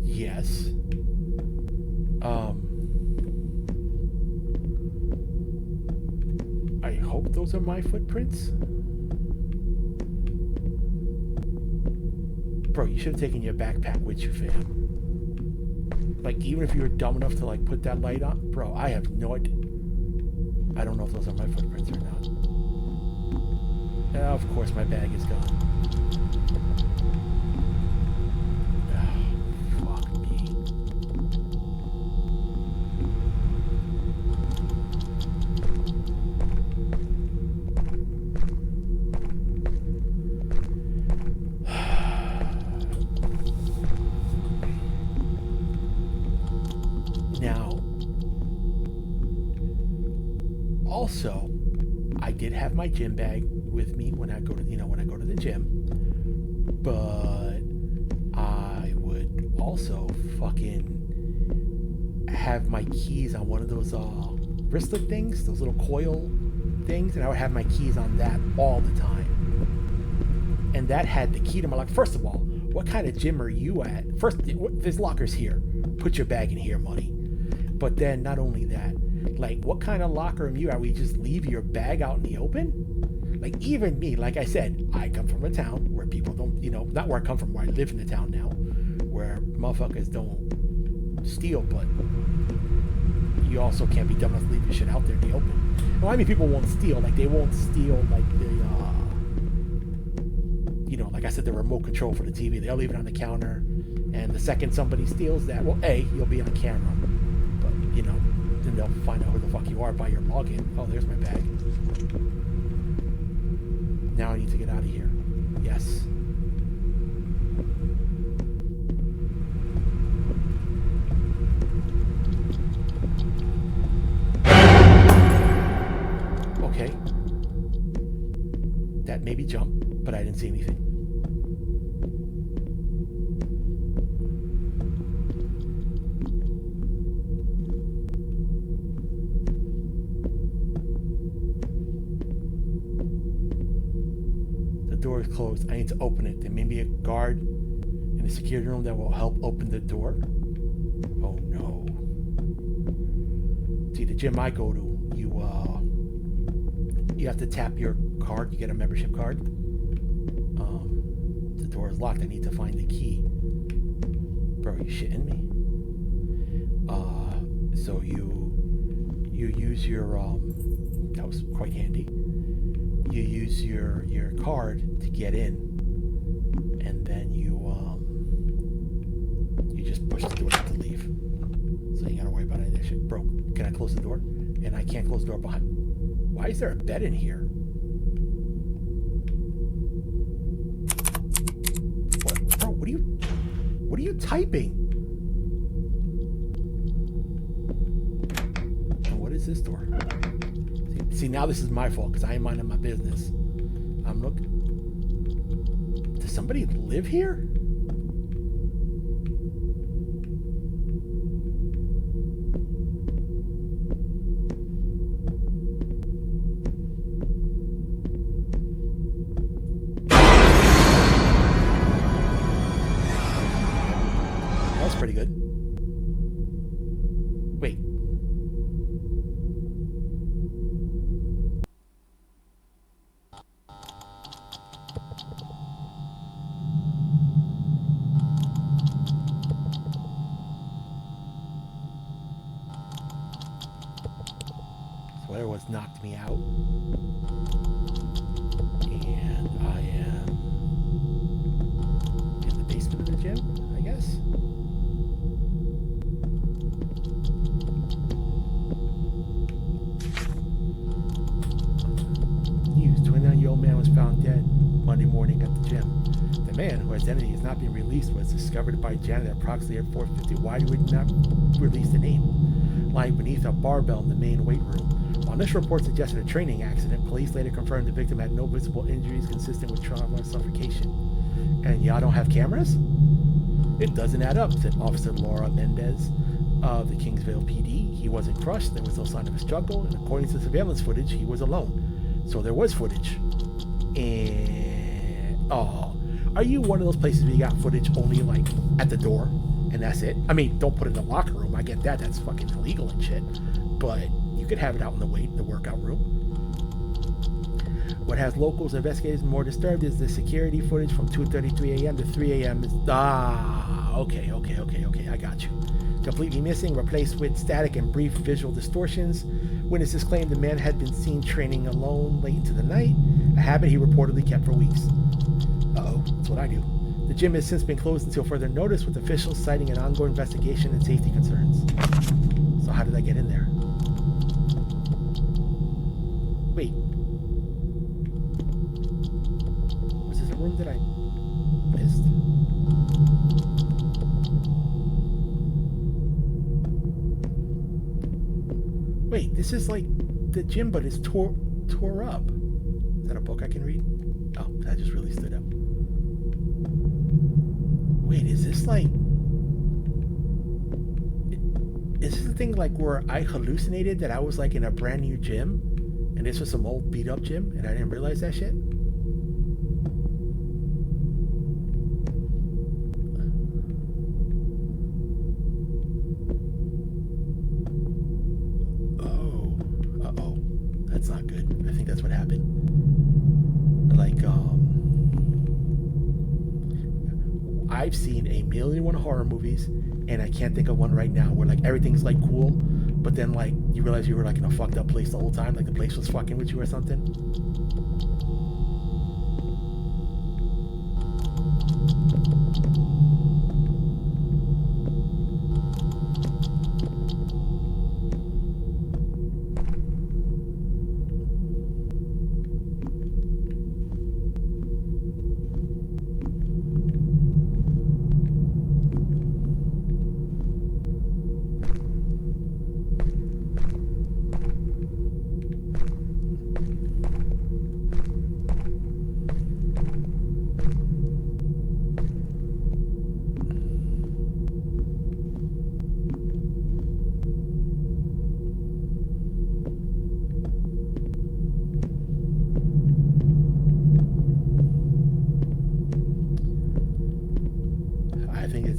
Yes. I hope those are my footprints. Bro, you should have taken your backpack with you, fam. Like, even if you were dumb enough to, like, put that light on. Bro, I have no idea. I don't know if those are my footprints or not. Of course, my bag is gone. Fuck me. Now, also, I did have my gym bag with me when I go to, when I go to the gym, but I would also fucking have my keys on one of those wristlet things, those little coil things, and I would have my keys on that all the time. And that had the key to my locker. First of all, what kind of gym are you at? First, there's lockers here. Put your bag in here, money. But then not only that, like, what kind of locker room you at where you just leave your bag out in the open? Like, even me, like I said, I come from a town where people don't, not where I come from, where I live in the town now, where motherfuckers don't steal, but you also can't be dumb enough to leave your shit out there in the open. Well, I mean, people won't steal, like, they won't steal, like, the, like I said, the remote control for the TV. They'll leave it on the counter, and the second somebody steals that, well, A, you'll be on camera, but, then they'll find out who the fuck you are by your login. Oh, there's my bag. Now I need to get out of here. Yes. Okay. That made me jump, but I didn't see anything. The door is closed. I need to open it. There may be a guard in the security room that will help open the door. Oh no. See, the gym I go to, you have to tap your card. You get a membership card. The door is locked. I need to find the key. Bro, are you shitting me? So you use your that was quite handy. You use your card to get in, and then you just push the door to leave. So you gotta worry about any of that shit. Bro, can I close the door? And I can't close the door behind. Why is there a bed in here? What, bro? What are you typing? And what is this door? See, now this is my fault because I ain't minding my business. I'm looking. Does somebody live here? old man was found dead Monday morning at the gym. The man, whose identity has not been released, was discovered by janitor approximately at 4:50. Why would we not release the name? Lying beneath a barbell in the main weight room. While initial reports suggested a training accident, police later confirmed the victim had no visible injuries consistent with trauma or suffocation. And y'all don't have cameras? It doesn't add up, said Officer Laura Mendez of the Kingsville PD. He wasn't crushed, there was no sign of a struggle, and according to surveillance footage, he was alone. So there was footage. And are you one of those places where you got footage only like at the door and that's it? I mean, don't put it in the locker room. I get that. That's fucking illegal and shit. But you could have it out in the workout room. What has locals and investigators more disturbed is the security footage from 2:33 a.m. to 3 a.m. Okay, I got you. Completely missing, replaced with static and brief visual distortions. Witnesses claimed the man had been seen training alone late into the night, a habit he reportedly kept for weeks. That's what I do. The gym has since been closed until further notice, with officials citing an ongoing investigation and safety concerns. So how did I get in there? Wait. Was this a room that I missed? Wait, this is like the gym, but it's tore up. Is that a book I can read? Oh, that just really stood out. Wait, is this like... Is this the thing like where I hallucinated that I was like in a brand new gym and this was some old beat up gym and I didn't realize that shit? That's not good. I think that's what happened. Like, I've seen 1,000,001 horror movies, and I can't think of one right now where like everything's like cool, but then like you realize you were like in a fucked up place the whole time, like the place was fucking with you or something.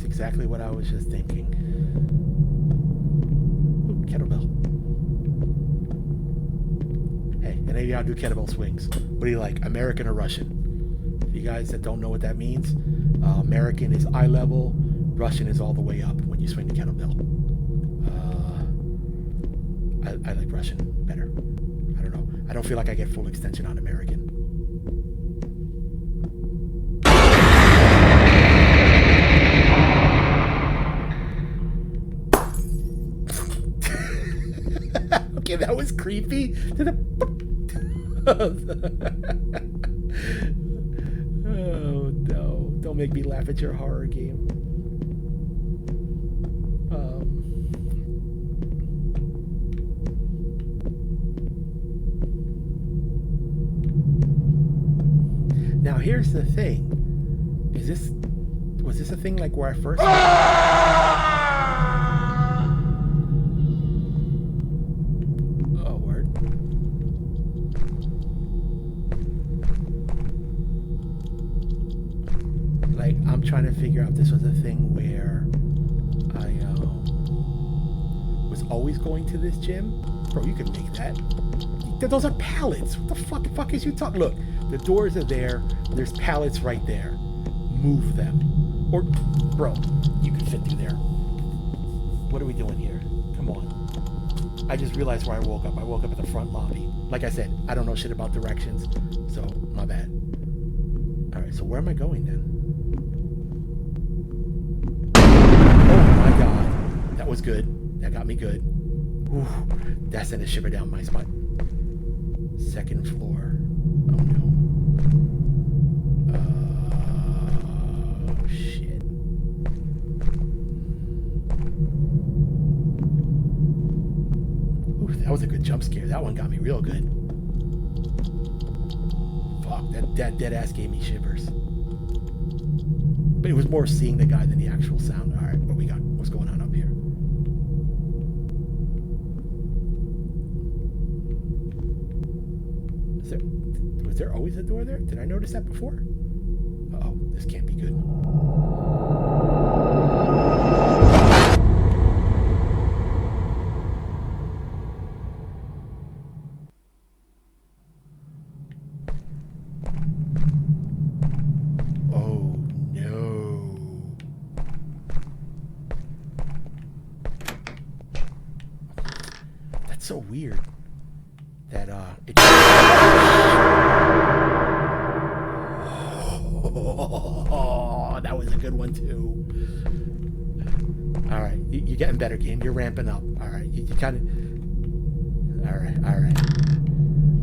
Exactly what I was just thinking. Ooh, kettlebell. Hey, and maybe I'll do kettlebell swings. What do you like, American or Russian? For you guys that don't know what that means, American is eye level, Russian is all the way up when you swing the kettlebell. I like Russian better. I don't know. I don't feel like I get full extension on American. Okay, that was creepy. Oh no, don't make me laugh at your horror game. Now here's the thing. Was this a thing like where I first... I'm trying to figure out if this was a thing where I was always going to this gym. Bro, you can make that. Those are pallets. What the fuck is you talking? Look, the doors are there. There's pallets right there. Move them. Or, bro, you can fit through there. What are we doing here? Come on. I just realized where I woke up. I woke up at the front lobby. Like I said, I don't know shit about directions, so my bad. All right, so where am I going then? That was good. That got me good. Ooh, that sent a shiver down my spine. Second floor. Oh no. that one got me real good. Fuck, that dead ass gave me shivers. But it was more seeing the guy than the actual sound. All right, what we got? What's going on up here? Was there always a door there? Did I notice that before? Uh-oh, this can't be good. Oh, no. That's so weird. That, Oh, that was a good one too. All right, you're getting better, game. You're ramping up. All right, you kind of. All right.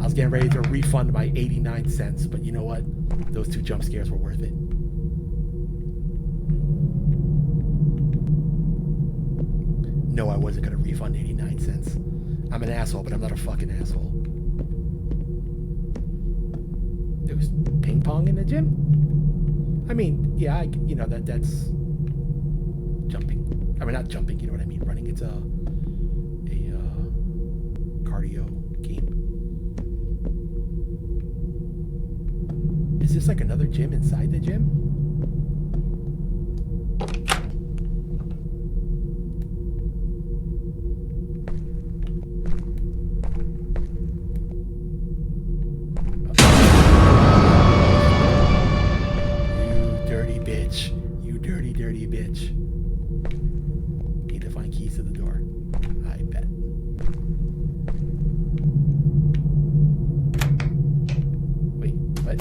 I was getting ready to refund my 89 cents, but you know what? Those 2 jump scares were worth it. No, I wasn't gonna refund 89 cents. I'm an asshole, but I'm not a fucking asshole. There was ping pong in the gym? I mean, yeah, that's jumping. I mean, not jumping, you know what I mean? Running. It's a cardio game. Is this like another gym inside the gym? You dirty bitch. Need to find keys to the door. I bet. Wait, what?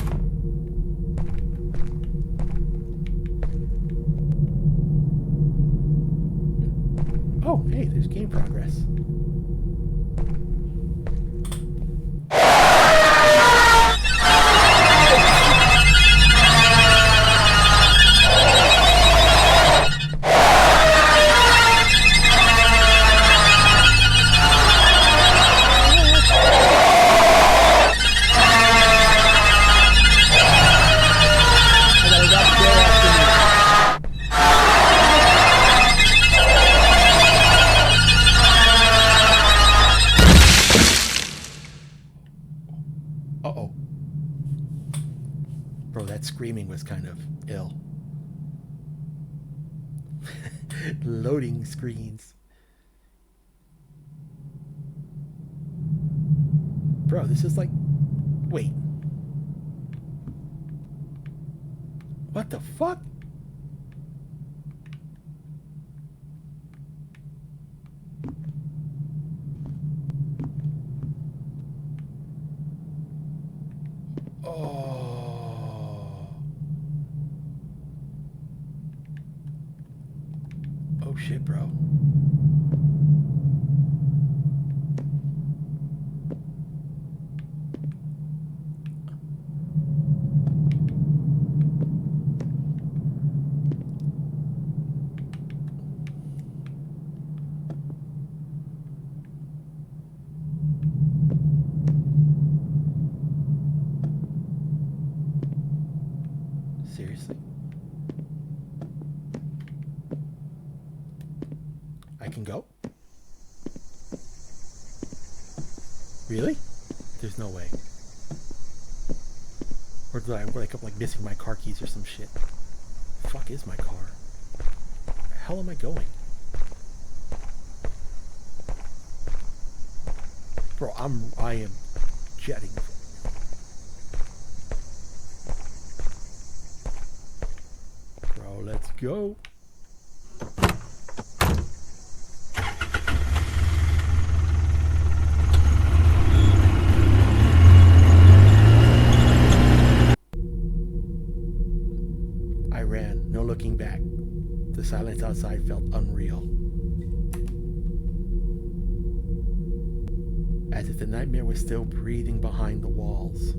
Oh, hey, there's game progress. Uh-oh. Bro, that screaming was kind of ill. Loading screens. Bro, this is like... Wait. What the fuck? Oh shit, bro. Seriously? I can go? Really? There's no way. Or did I wake up like missing my car keys or some shit? The fuck is my car? Where the hell am I going? Bro, I am jetting. Bro, let's go. I ran, no looking back. The silence outside felt unreal. As if the nightmare was still breathing behind the walls.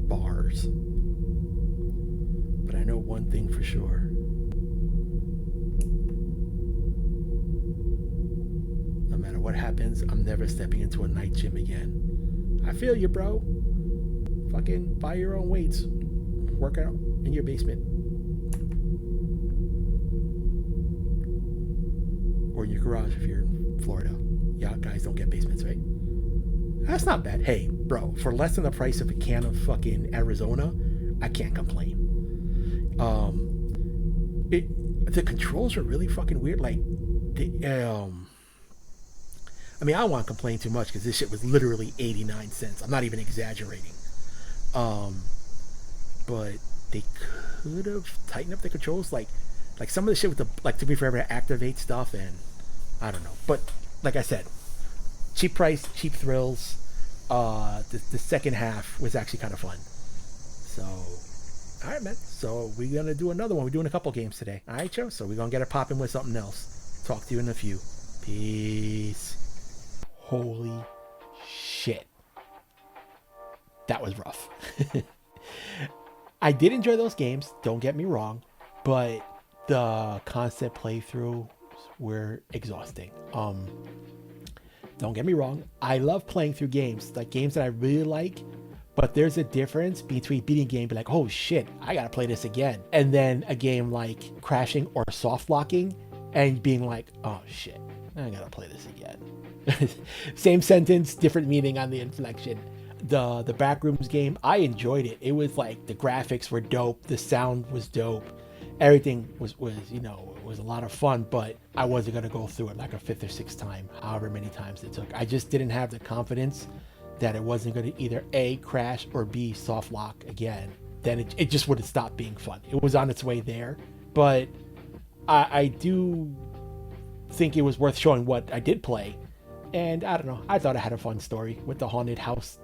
Bars. But I know one thing for sure. No matter what happens happens, I'm never stepping into a night gym again. I feel you, bro. Fucking buy your own weights. Work out in your basement. Or in your garage if you're in Florida. Yeah, guys don't get basements, right? That's not bad. Hey, bro, for less than the price of a can of fucking Arizona, I can't complain. The controls are really fucking weird. Like, I mean, I don't want to complain too much because this shit was literally 89 cents. I'm not even exaggerating. But they could have tightened up the controls. Like some of the shit with the, like, to be forever to activate stuff, and I don't know. But like I said, cheap price, cheap thrills. The second half was actually kind of fun. So, all right, man. So we're gonna do another one. We're doing a couple games today. All right, Joe. So we're gonna get it popping with something else. Talk to you in a few. Peace. Holy shit, that was rough. I did enjoy those games. Don't get me wrong, but the constant playthrough were exhausting. Don't get me wrong, I love playing through games, like games that I really like, but there's a difference between beating a game and be like, oh shit, I gotta play this again, and then a game like crashing or soft locking and being like, oh shit, I gotta play this again. Same sentence, different meaning on the inflection. The Backrooms game, I enjoyed it. It was like, the graphics were dope, the sound was dope, everything was you know, it was a lot of fun, but I wasn't gonna go through it like a fifth or sixth time, however many times it took. I just didn't have the confidence that it wasn't gonna either A, crash, or B, soft lock again. Then it just would have stopped being fun. It was on its way there, but I do think it was worth showing what I did play. And I don't know, I thought I had a fun story with the haunted house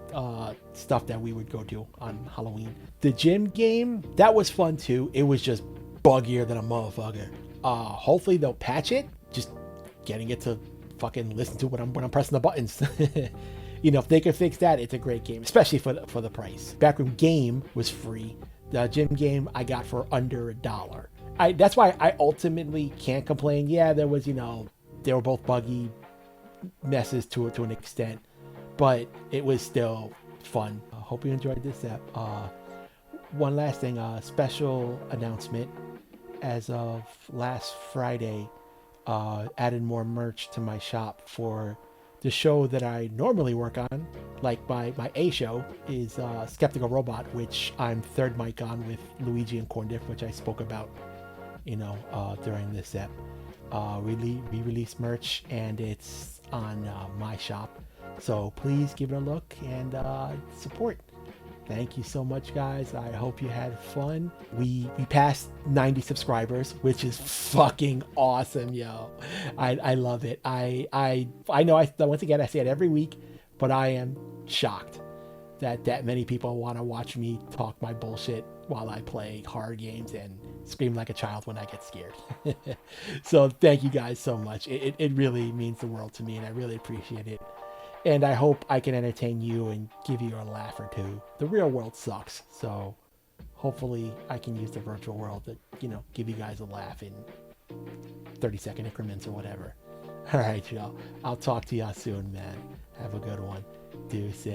stuff that we would go do on Halloween. The gym game, that was fun too. It was just buggier than a motherfucker. Hopefully they'll patch it. Just getting it to fucking listen to when I'm pressing the buttons. You know, if they could fix that, it's a great game, especially for the price. Backroom game was free. The gym game I got for under $1. That's why I ultimately can't complain. Yeah, there was, you know, they were both buggy messes to an extent, but it was still fun. Hope you enjoyed this app. One last thing, special announcement. As of last Friday, added more merch to my shop for the show that I normally work on. Like my A show is Skeptical Robot, which I'm third mic on with Luigi and Corndiff, which I spoke about, you know, during this ep. We release merch and it's on my shop, so please give it a look and support. Thank you so much, guys. I hope you had fun. We passed 90 subscribers, which is fucking awesome, yo. I love it. I know once again I say it every week, but I am shocked that many people want to watch me talk my bullshit while I play horror games and scream like a child when I get scared. So thank you guys so much. It really means the world to me, and I really appreciate it. And I hope I can entertain you and give you a laugh or two. The real world sucks, so hopefully I can use the virtual world to, you know, give you guys a laugh in 30-second increments or whatever. All right, y'all. I'll talk to y'all soon, man. Have a good one. Deuces.